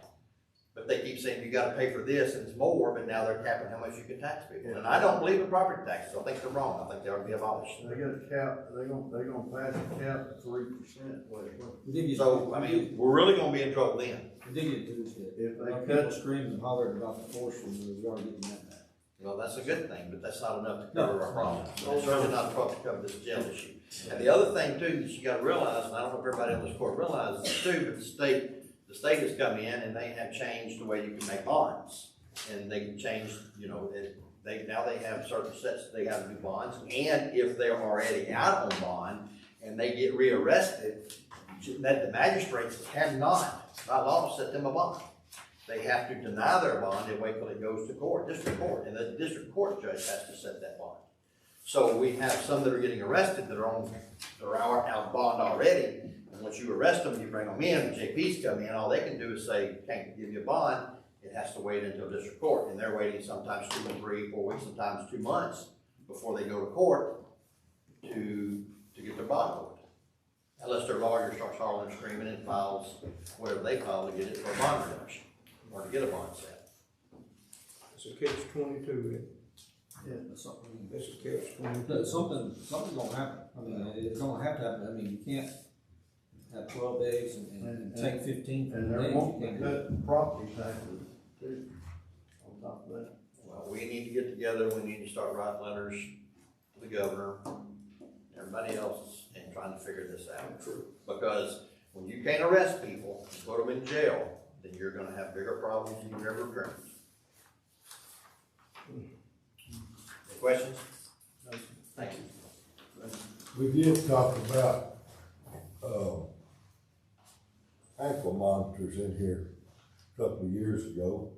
But they keep saying you gotta pay for this and it's more, but now they're capping how much you can tax people. And I don't believe in property taxes. I think they're wrong. I think they ought to be abolished. They got a cap, they're gonna pass a cap at 3%. So, I mean, we're really gonna be in trouble then. If they cut- people screaming and hollering about the forestry, we are getting that back. Well, that's a good thing, but that's not enough to cover our problem. It's certainly not enough to cover this jail issue. And the other thing too, that you gotta realize, and I don't know if everybody on this court realizes this too, but the state has come in and they have changed the way you can make bonds. And they can change, now they have certain sets they have to do bonds. And if they're already out on bond and they get rearrested, that the magistrates cannot, by law, set them a bond. They have to deny their bond and wait till it goes to court, district court, and the district court judge has to set that bond. So we have some that are getting arrested that are out bond already, and once you arrest them, you bring them in, the JPs come in, all they can do is say, can't give you a bond, it has to wait until district court, and they're waiting sometimes 2 or 3, 4 weeks, sometimes 2 months before they go to court to get their bond ordered. Unless their lawyer starts hollering and screaming and files whatever they file to get it for a bond reduction, or to get a bond set. It's a catch-22, That's something. it's a catch-22. Something's gonna happen. I mean, it's gonna have to happen. I mean, you can't have 12 days and take 15 from And the they're days. wanting to cut property taxes too, on top of that. Well, we need to get together, we need to start writing letters to the governor, everybody else, and trying to figure this out. True. Because when you can't arrest people and put them in jail, then you're gonna have bigger problems than you've ever dreamt. Any questions? Thank you. We did talk about, ankle monitors in here a couple of years ago.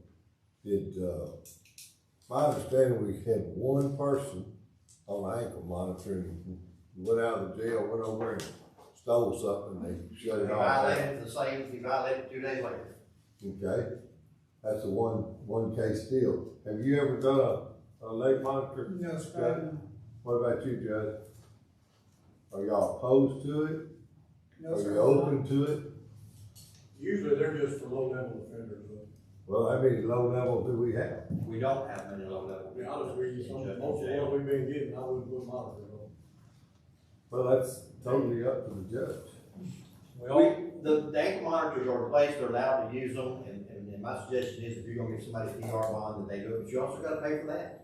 My understanding, we had one person on an ankle monitor and went out of the jail, went over and stole something, and they shut it He off. violated the same, he violated 2 days later. Okay, that's a one case deal. Have you ever done a leg monitor? No, sir. What about you, Judge? Are y'all opposed to it? No, Are sir. you open to it? Usually they're just for low-level offenders, but Well, how many low levels do we have? We don't have many low level. to be honest with you, most of the ones we've been getting, I wouldn't put monitors on. Well, that's totally up to the judge. The ankle monitors are in place, they're allowed to use them, and my suggestion is if you're gonna give somebody a PR bond, that they do it, but you also gotta pay for that.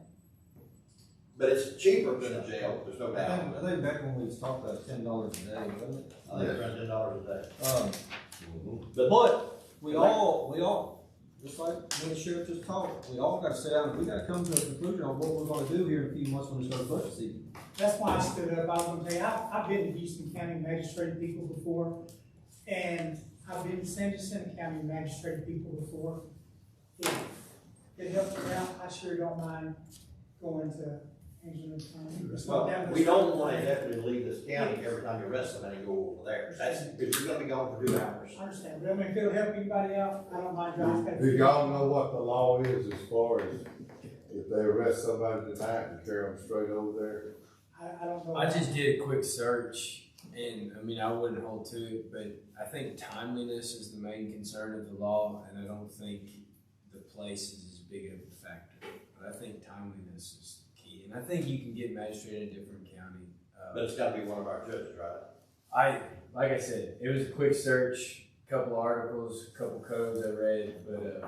But it's cheaper than a jail, there's no doubt. I think back when we was talking about $10 a day, wasn't it? I think it's around $10 a day. But we all, just like when the sheriff just talked, we all gotta sit down and we gotta come to a conclusion on what we're gonna do here in a few months when it starts budget season. That's why I stood up. I was gonna tell you, I've been to Houston County magistrate people before, and I've been to San Jacinto County magistrate people before. If it helps me out, I sure don't mind going to Angela County. It's not that much. We don't wanna definitely leave this county every time you arrest somebody and go over there, that's, because you're gonna be gone for 2 hours. I understand, but I mean, if it'll help anybody out, I don't mind driving. Do y'all know what the law is as far as if they arrest somebody tonight and carry them straight over there? I don't know. I just did a quick search, and I mean, I wouldn't hold to it, but I think timeliness is the main concern of the law, and I don't think the place is as big of a factor. But I think timeliness is key, and I think you can get magistrate in a different county. But it's gotta be one of our judges, right? Like I said, it was a quick search, a couple articles, a couple codes I read, but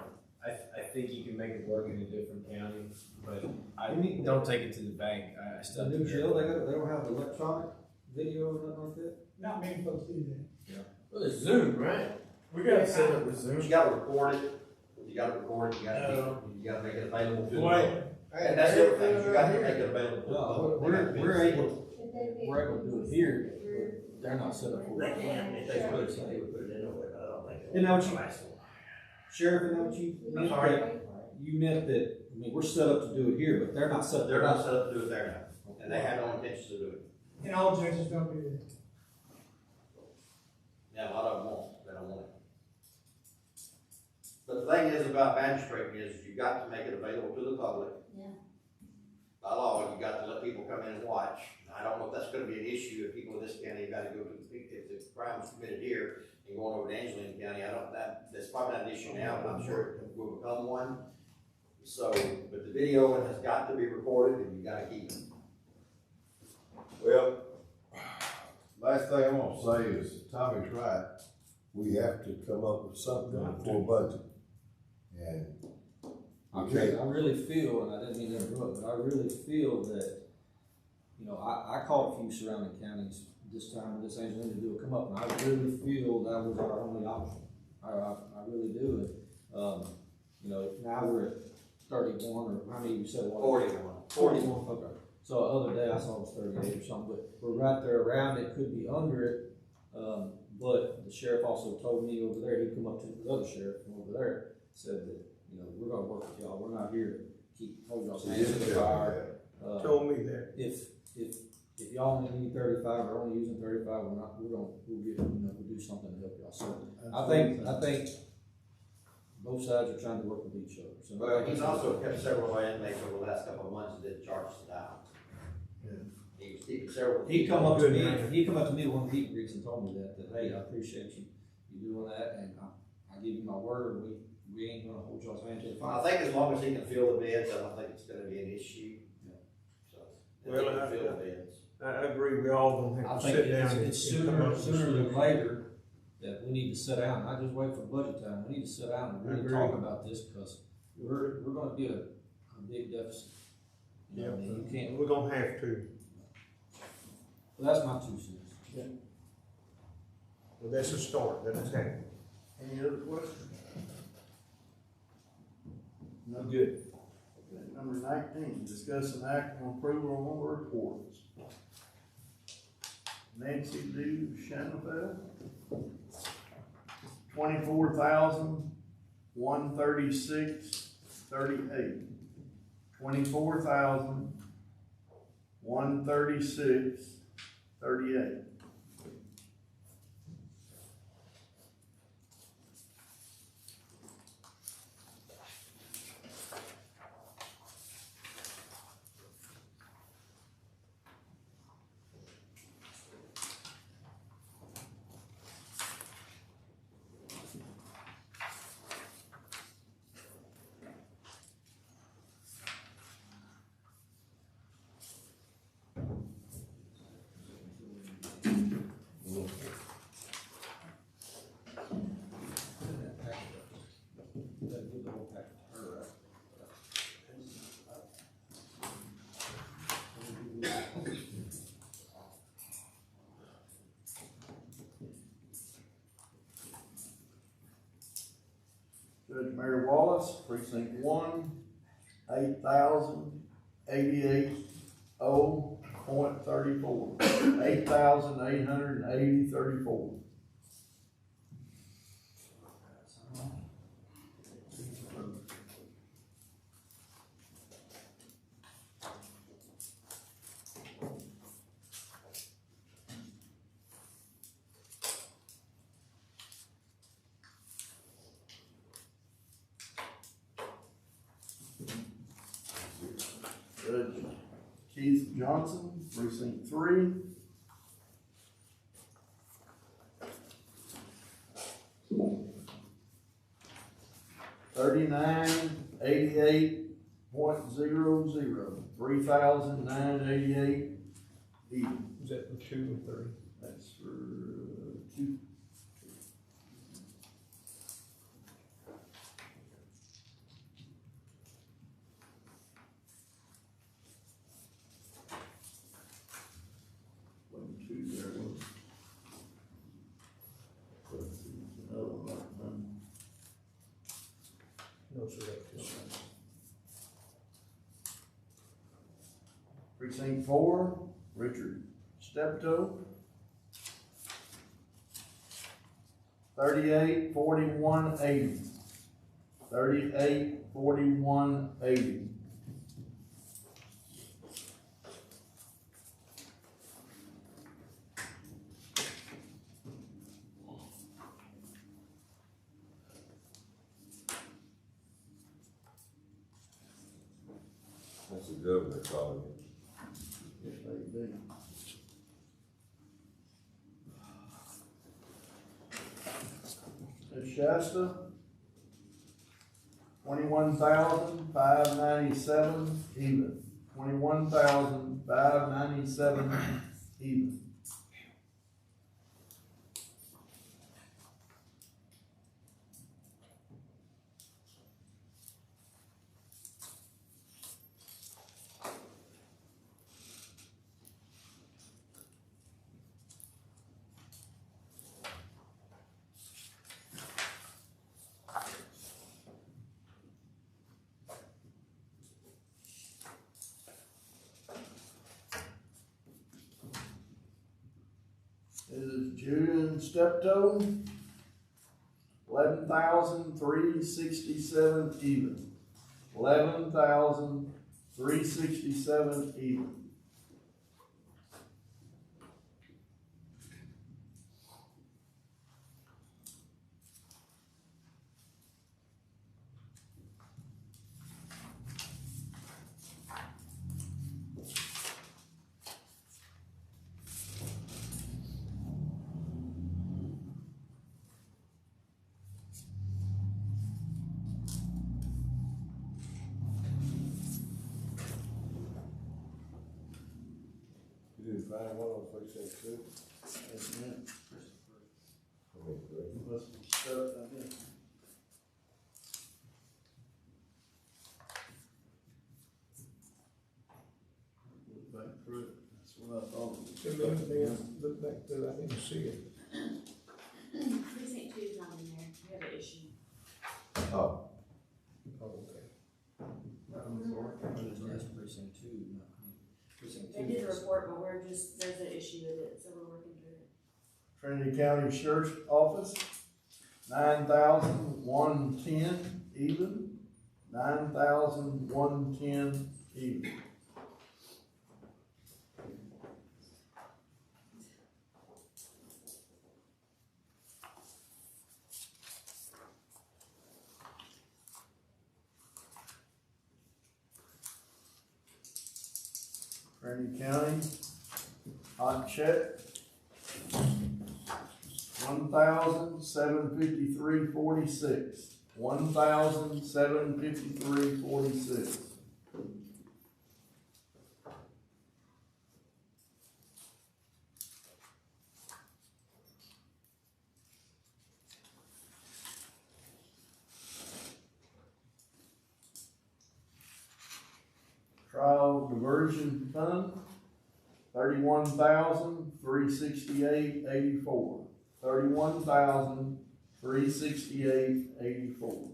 I think you can make it work in a different county. But I don't take it to the bank. I still The new jail, they don't have electronic video or nothing like that? Not many folks do that. Well, it's Zoom, right? We gotta set up with Zoom. You gotta record it, you gotta make it available to the Wait. public. And that's the other thing, you gotta make it available to the public. We're able to do it here, but they're not set up for it. They would say they would put it in there, but I don't think. You know what Sheriff, you know what you I'm meant? sorry? You meant that, I mean, we're set up to do it here, but they're not set up. They're not set up to do it there now, and they have no intention to do it. And all judges don't do that. Yeah, a lot of them won't, they don't want it. But the thing is about magistrate is you got to make it available to the public. Yeah. By law, you got to let people come in and watch. I don't know if that's gonna be an issue if people in this county have gotta go to, if the crime was committed here and going over to Angelina County, that's probably not an issue now, but I'm sure it will become one. So, but the video has got to be recorded and you gotta keep it. Well, last thing I'm gonna say is Tommy's right. We have to come up with something for budget. And I really feel, and I didn't mean to interrupt, but I really feel that, you know, I called a few surrounding counties this time, this Angelina to do a come up, and I really feel that was our only option. I really do. And, you know, now we're at 31, or how many you said? 41, okay. So the other day I saw it was 38 or something, but we're right there around it, could be under it. But the sheriff also told me over there, he'd come up to the other sheriff from over there, said that, you know, we're gonna work with y'all, we're not here to hold y'all's hands to the fire. Told me that. If y'all only need 35 or only using 35, we'll get, we'll do something to help y'all. So I think both sides are trying to work with each other. So Well, he's also kept several inmates over the last couple of months and didn't charge us a dime. He was keeping several. He come up to me one of the people and told me that hey, I appreciate you doing that, and I give you my word, we ain't gonna hold y'all's hand to the fire. I think as long as he can fill the beds, I don't think it's gonna be an issue. Yeah. So, if he can fill the beds. I agree, we all gonna I have to think sit down. it's sooner than later that we need to sit down, not just wait for budget time, we need to sit down and really talk about this, because we're gonna be a big deficit. You know, I mean, you can't. We're gonna have to. Well, that's my 2 cents. Yeah. Well, that's a start, that's okay. Any other questions? No good. Okay, number 19, discuss an act on approval of one reports. Nancy Lou Shanafel, $24,136.38. $24,136.38. Judge Mary Wallace, precinct 1, 8,088.34, 8,880.34. Judge Keith Johnson, precinct 3, 3988.00, 3,988 even. Is that for 2 and 3? That's for 2. No, sir, that's Precinct 4, Richard Steptoe. 384180. 384180. That's the governor calling you. Yes, they do. Shasta, 21,597 even. 21,597 even. This is Julian Steptoe, 11,367 even. 11,367 even. You didn't find one on precinct 2? Amen. Okay, great. Let's start that in. Look back through it, that's what I thought. Look back through, I didn't see it. Precinct 2 is not in there, we have an issue. Oh, Oh, okay. I'm sorry. That's precinct 2, not precinct 2. They did a report, but there's an issue with it, so we're working through it. Trinity County Sheriff's Office, 9,110 even. 9,110 even. Trinity County, hot check, 1,753.46. 1,753.46. Trial diversion fund, 31,368.84. 31,368.84.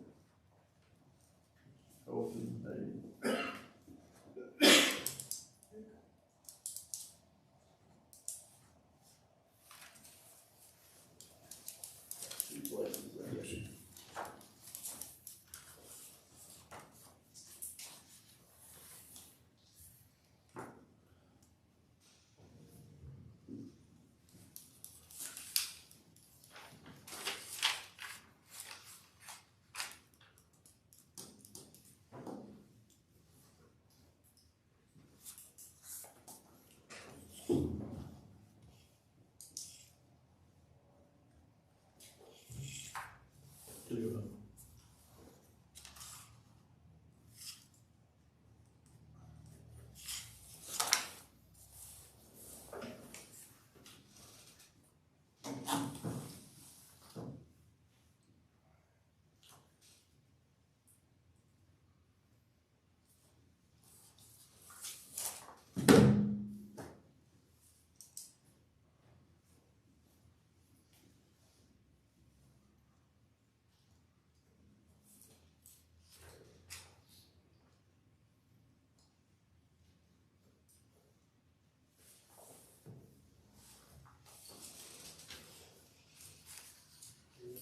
Open pay. Two places there.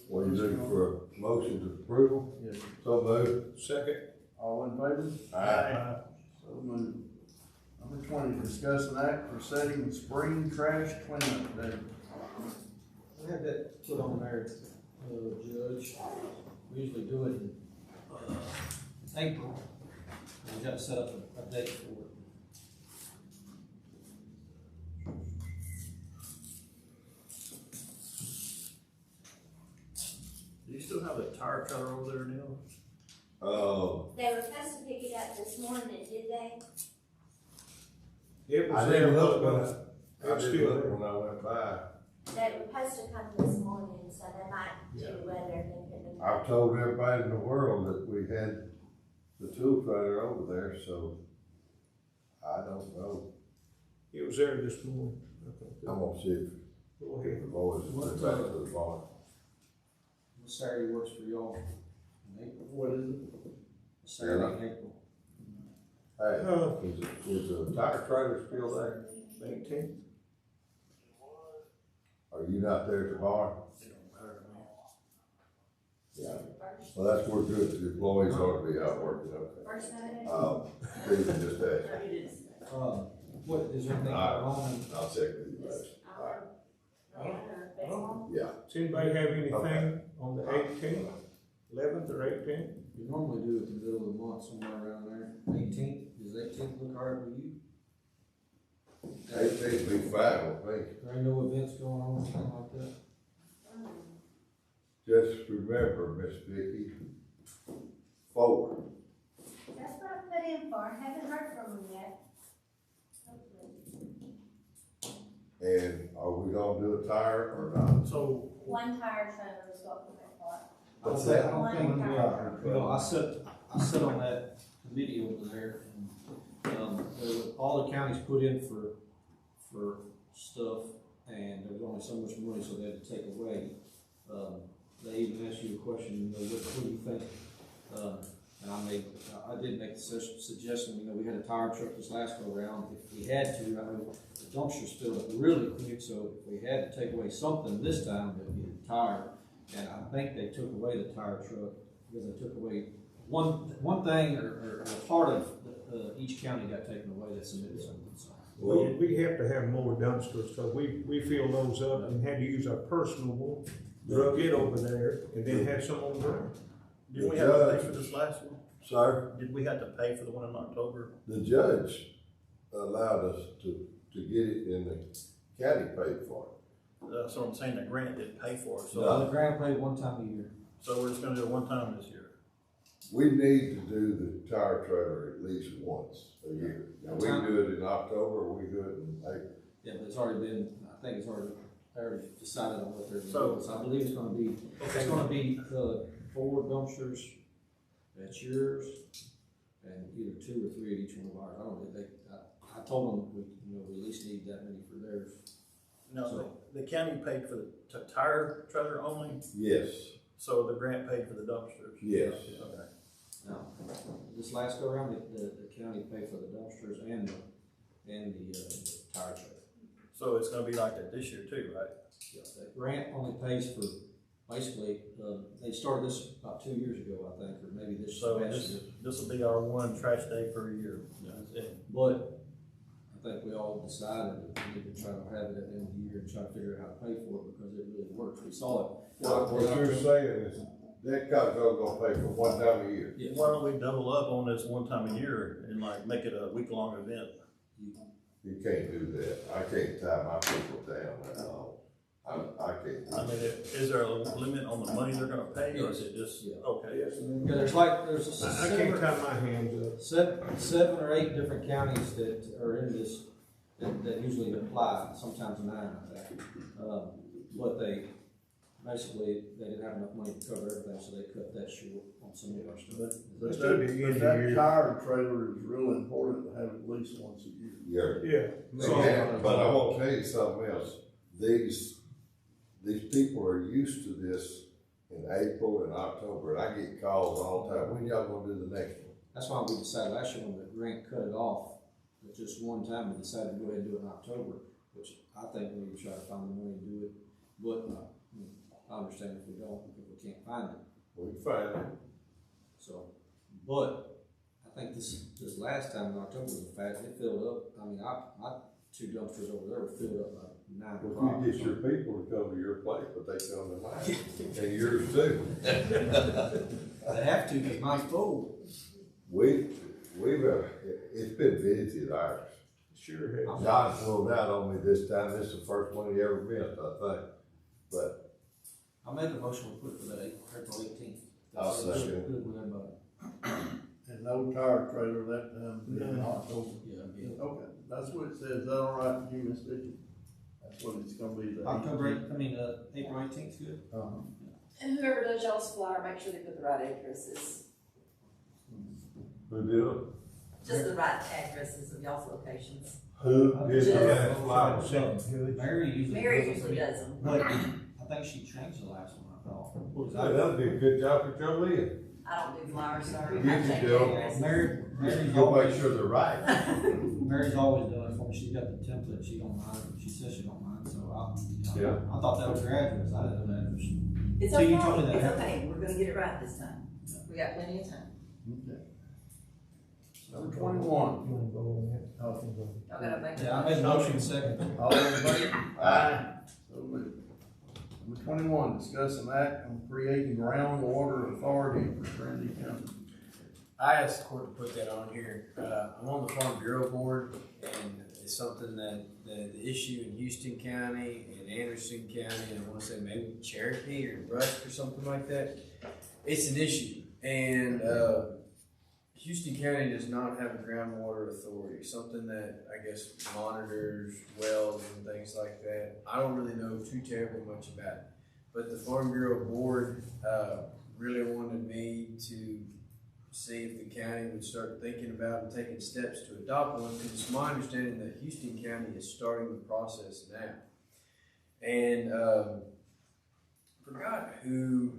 What are you looking for, a motion to approval? Yes. So moved. Second. All in favor? Aye. So moved. Number 20, discuss an act for setting spring trash cleanup day. We have that put on there, Judge. We usually do it in, April. We got to set up a date for it. Do you still have a tire trailer over there now? They were supposed to pick it up this morning, did they? It was I there, didn't look but when it I was didn't still look there. when I went by. They were supposed to come this morning, so they might do weather thinking. I've told everybody in the world that we had the tool trailer over there, so I don't know. It was there this morning. I'm gonna see if Go ahead. the boys will put it back to the barn. What Saturday works for y'all? In April? What is it? Saturday in April. Hey, is the tire trailer still there? 18. Are you not there at the barn? Yeah. Well, that's where good, the employees ought to be out working, okay. First Saturday? Stephen just asked. What, is there anything going on? I'll check with you guys. Yeah. Does anybody have anything on the 18th, 11th or 18th? We normally do it in the middle of the month, somewhere around there. 18th, does 18th look hard for you? They be fine, I think. There ain't no events going on, anything like that? Just remember, Miss Vicky, forward. That's what I put in for, haven't heard from them yet. And are we gonna do a tire or not? So, One tire trailer is what we went for. What's I that? don't think, One tire. you know, I sit on that committee over there, and, all the counties put in for stuff, and there's only so much money, so they had to take away. They even asked you a question, you know, what do you think? And I did make the suggestion, you know, we had a tire truck this last go around, if we had to, I know the dumpsters filled up really quick, so if we had to take away something this time, it would be the tire. And I think they took away the tire truck, because they took away one thing, or part of each county got taken away that submitted something, so. We have to have more dumpsters, because we fill those up and had to use our personal one, drug it over there, and then have some on the ground. did we have to pay for this last one? Sir, Did we have to pay for the one in October? the judge allowed us to get it in the county paid for it. That's what I'm saying, the grant didn't pay for it, So so, the grant paid one time a year. so we're just gonna do it one time this year. We need to do the tire trailer at least once a year. Now, we do it in October, we do it in April. Yeah, but it's already been, I think it's already decided on what they're doing. So- So I believe it's gonna be, 4 dumpsters, that's yours, and either 2 or 3 at each one of ours. I don't think I told them, we at least need that many for theirs. No, the county paid for the tire trailer only, Yes, so the grant paid for the dumpsters? yes. Okay. Now, this last go around, the county paid for the dumpsters and the tire trailer. So it's gonna be like that this year too, right? Yeah, that grant only pays for, basically, they started this about 2 years ago, I think, or maybe this So past year. this will be our one trash day per year. That's it. But I think we all decided that we need to try to have it at the end of the year and try to figure out how to pay for it because it really works. We saw it. What you're saying is that contract's gonna pay for one time a year. Yes. Why don't we double up on this one time a year and like make it a week-long event? You can't do that. I can't tie my people down at all. I can't. I mean, is there a limit on the money they're gonna pay, or is it just, Yeah. okay? Yeah, there's I can't tie my hands up. seven or eight different counties that are in this, that usually apply, sometimes 9, I think. But basically, they didn't have enough money to cover everything, so they cut that short on some of our stuff. But It's gonna be the end of the that year. tire trailer is real important to have at least once a year. Yeah. Yeah. But I want to tell you something else. These people are used to this in April and October, and I get calls all the time. When y'all gonna do the next one? That's why we decided last year when the grant cut it off, at just one time, we decided to go ahead and do it in October, which I think we need to try to find the money to do it. But I understand if we don't, if we can't find it. We can find it. So, but I think this last time in October was a fact, it filled up. I mean, I 2 dumpsters over there were filled up by 9 If o'clock. you get your people to come to your place, but they come to mine, and yours too. They have to, because mine's full. We've, it's been busy at ours. Sure has. John pulled out on me this time. This is the first one he ever missed, I think. But I'll make a motion to put it for that April 18th. I'll second it. Good with everybody. And no tire trailer that time in October. Yeah. Okay, that's what it says. Is that all right with you, Miss Vicky? That's what it's gonna be. The April 18th, good. And whoever does y'all's flyer, make sure they put the right addresses. who did it? Just the right addresses of y'all's locations. Who did Just- that flyer? Mary usually does them. But I think she changed the last one, I thought. Well, that'd be a good job for Jolene. I don't do flyers, sorry. You I can change do 'em. addresses. Mary's You'll always, make sure they're right. Mary's always done it for me. She's got the template. She don't mind. She says she don't mind. So Yeah. I thought that was her address. I didn't know that address. It's So okay, you told me that. it's okay, we're gonna get it right this time. We got plenty of time. Okay. Number 21. Y'all gotta make. Yeah, I made a motion second. All in favor? Aye. So moved. Number 21, discuss an act on creating groundwater authority for Trinity County. I asked the court to put that on here. I'm on the Farm Bureau Board, and it's something that the issue in Houston County and Anderson County, and I want to say maybe Cherokee or Brush or something like that. It's an issue, and Houston County does not have a groundwater authority, something that I guess monitors wells and things like that. I don't really know too terribly much about it, but the Farm Bureau Board really wanted me to see if the county would start thinking about and taking steps to adopt one, because it's my understanding that Houston County is starting the process now. And forgot who,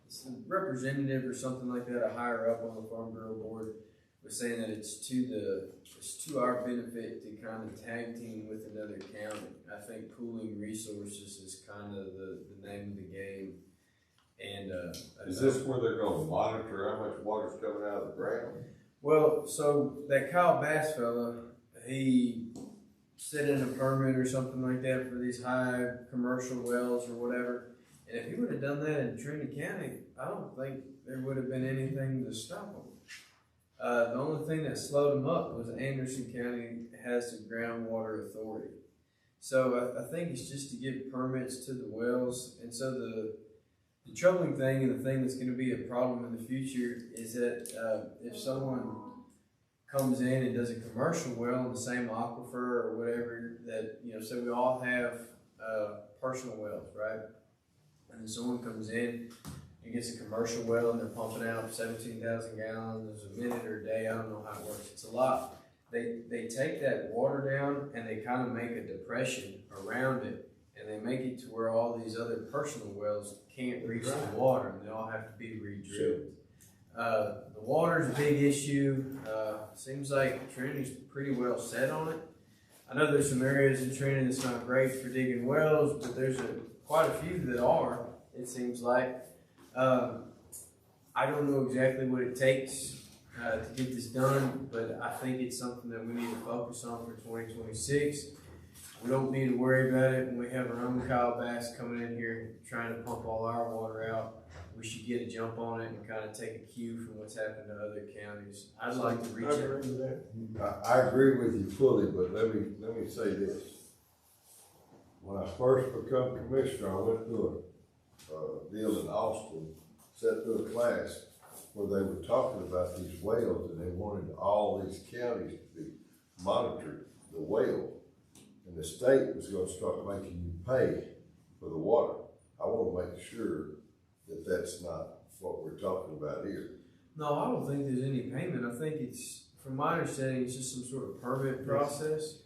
it's a representative or something like that, a higher up on the Farm Bureau Board, was saying that it's to our benefit to kind of tag team with another county. I think pooling resources is kind of the name of the game. And Is this where they're gonna monitor how much water's coming out of the ground? well, so that Kyle Bass fella, he set in a permit or something like that for these high commercial wells or whatever. And if he would have done that in Trinity County, I don't think there would have been anything to stop him. The only thing that slowed him up was Anderson County has the groundwater authority. So I think it's just to give permits to the wells. And so the troubling thing, and the thing that's going to be a problem in the future, is that if someone comes in and does a commercial well in the same aquifer or whatever, that, you know, so we all have personal wells, right? And then someone comes in and gets a commercial well and they're pumping out 17,000 gallons a minute or a day. I don't know how it works. It's a lot. They take that water down and they kind of make a depression around it, and they make it to where all these other personal wells can't reach the water, and they all have to be re-drilled. The water's a big issue. Seems like Trinity's pretty well set on it. I know there's some areas in Trinity that's not great for digging wells, but there's quite a few that are, it seems like. I don't know exactly what it takes to get this done, but I think it's something that we need to focus on for 2026. We don't need to worry about it when we have our own Kyle Bass coming in here trying to pump all our water out. We should get a jump on it and kind of take a cue from what's happened to other counties. I'd like to reach out. I agree with you fully, but let me say this. When I first become commissioner, I went through a deal in Austin, sat through a class where they were talking about these wells, and they wanted all these counties to be monitored, the well. And the state was gonna start making you pay for the water. I wanna make sure that that's not what we're talking about here. No, I don't think there's any payment. I think it's, from my understanding, it's just some sort of permit process.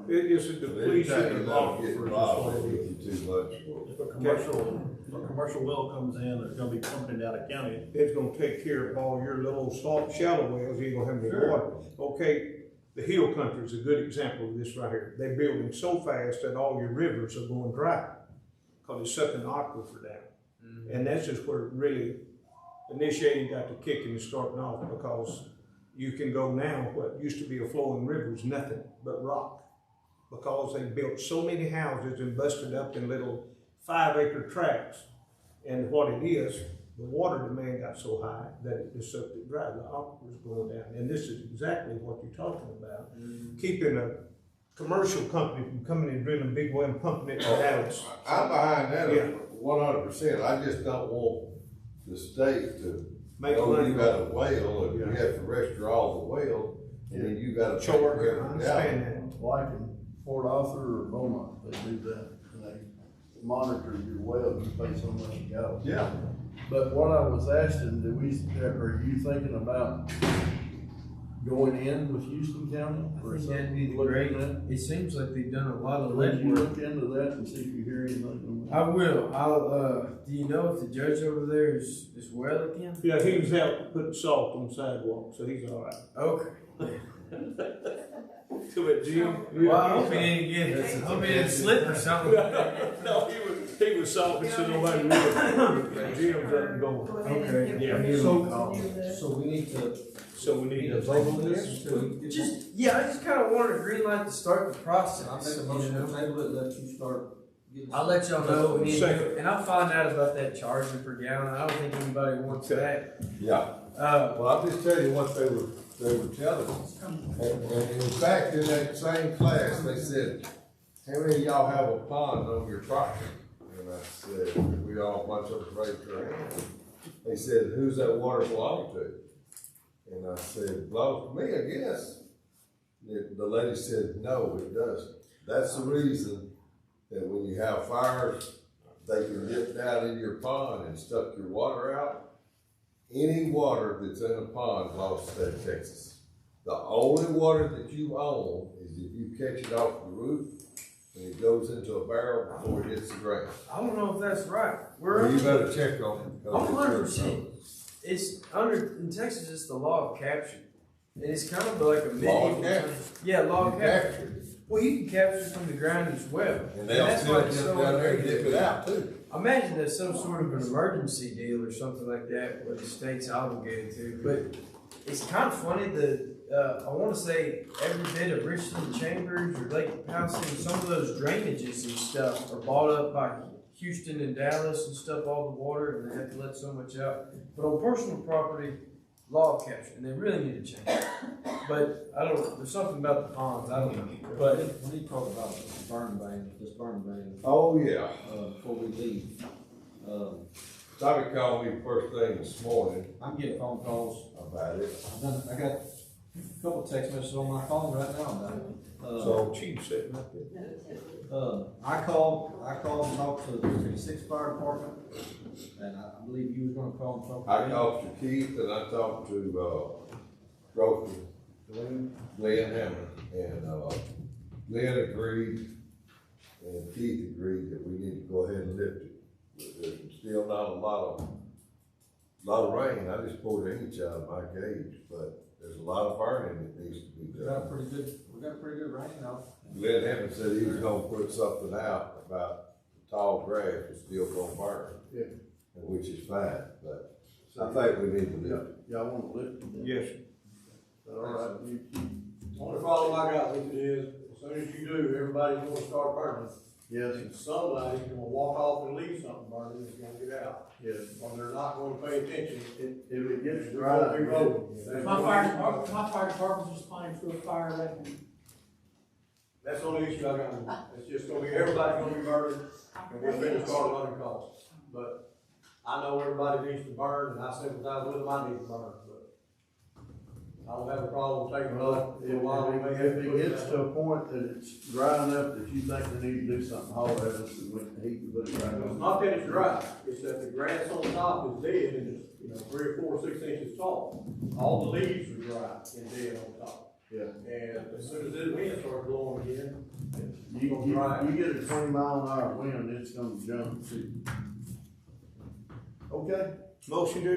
It's a depletion of Get aquifers. involved with you too much. If a commercial well comes in, it's gonna be pumping it out of county. It's gonna take care of all your little shallow wells, you ain't gonna have any water. Okay, the hill country is a good example of this right here. They're building so fast that all your rivers are going dry, cause it's sucking the aquifer down. And that's just where it really initiating got the kicking and starting off, because you can go now, what used to be a flowing river is nothing but rock. Because they built so many houses and busted up in little 5-acre tracts. And what it is, the water demand got so high that it just sucked it dry, the aquifers going down. And this is exactly what you're talking about. Keeping a commercial company from coming and drilling big well and pumping it to Dallas. I'm behind that 100%. I just don't want the state to Make know money you got a well, and you have to register all the wells, and then you got to Charge it, I understand that. Like in Port Arthur or Beaumont, they do that, and they monitor your well, you pay so much a gallon. Yeah. But what I was asking, are you thinking about going in with Houston County? I think that'd be great. It seems like they've done a lot of Would you legwork. look into that and see if you hear anything? I will. Do you know if the judge over there is well again? Yeah, he was out putting salt on the sidewalk, so he's all right. Okay. To it, Jim. Well, I hope he didn't slip or something. No, he was salty, so nobody knew it. Jim's up and going. Okay. Yeah. So we need to. So we need to vote on this? I just kind of wanted a green light to start the process. I'll make a motion to table it, let you start getting. I'll let y'all know what we need to do, Second. and I'll find out about that charging per gallon. I don't think anybody wants that. Yeah. Well, I'll just tell you what they were telling us. And in fact, in that same class, they said, how many of y'all have a pond on your property? And I said, we all, a bunch of us raised our hands. They said, who's that water belong to? And I said, belongs to me, I guess. The lady said, no, it doesn't. That's the reason that when you have fires, they can dip down in your pond and suck your water out. Any water that's in a pond belongs to the state of Texas. The only water that you own is if you catch it off the roof and it goes into a barrel before it hits the ground. I don't know if that's right. Well, you better check on it. I'm 100%. It's in Texas, it's the law of capture. And it's kind of like a medieval. Law of capture. Well, you can capture from the ground as well. And they'll still get down there and dip it out too. Imagine there's some sort of an emergency deal or something like that where the state's obligated to. But it's kind of funny that I want to say every bit of Richland Chambers or Lake Powell, some of those drainages and stuff are bought up by Houston and Dallas and stuff, all the water, and they have to let so much out. But on personal property, law of capture, and they really need to change it. But I don't know, there's something about the ponds, I don't know. But when you talk about this burn ban. Oh, yeah. Before we leave, Tommy called me first thing this morning I'm getting phone calls. about it. I got a couple of text messages on my phone right now about it. So, Chief sitting up there. I called and talked to the 36th Fire Department, and I believe you was gonna call and talk to I them. talked to Keith and I talked to, Glenn Hammond, and, Glenn agreed and Keith agreed that we need to go ahead and lift it. There's still not a lot of lot of rain, I just poured an inch out of my gauge, but there's a lot of burning that needs to be We got a done. pretty good rain now. Glenn Hammond said he was gonna put something out about the tall grass was still gonna burn. Yeah. And which is fine, but I think we need to do. Y'all wanna lift it? Yes, sir. All right, you, Only problem I got with it is, as soon as you do, everybody's gonna start burning. yes, And somebody's gonna walk off and leave something burning, it's gonna get out. yes. Or they're not gonna pay attention. If it gets We're dry. gonna be rolling. My fire department's responding to a fire right now. That's the only issue I got. It's just gonna be, everybody's gonna be burning, and we're gonna start running calls. But I know everybody needs to burn, and I sympathize with them, I need to burn, but I don't have a problem taking it off for a while. We may have If to it put gets that to a point that it's dry enough that you think they need to do something, holler at us and he can put it right It's on. not that it's dry, it's that the grass on top is dead and it's, 3 or 4 or 6 inches tall. All the leaves are dry and dead on top. Yeah. And as soon as this wind starts blowing again, You get a 20-mile-an-hour wind, it's gonna jump too. Okay. motion to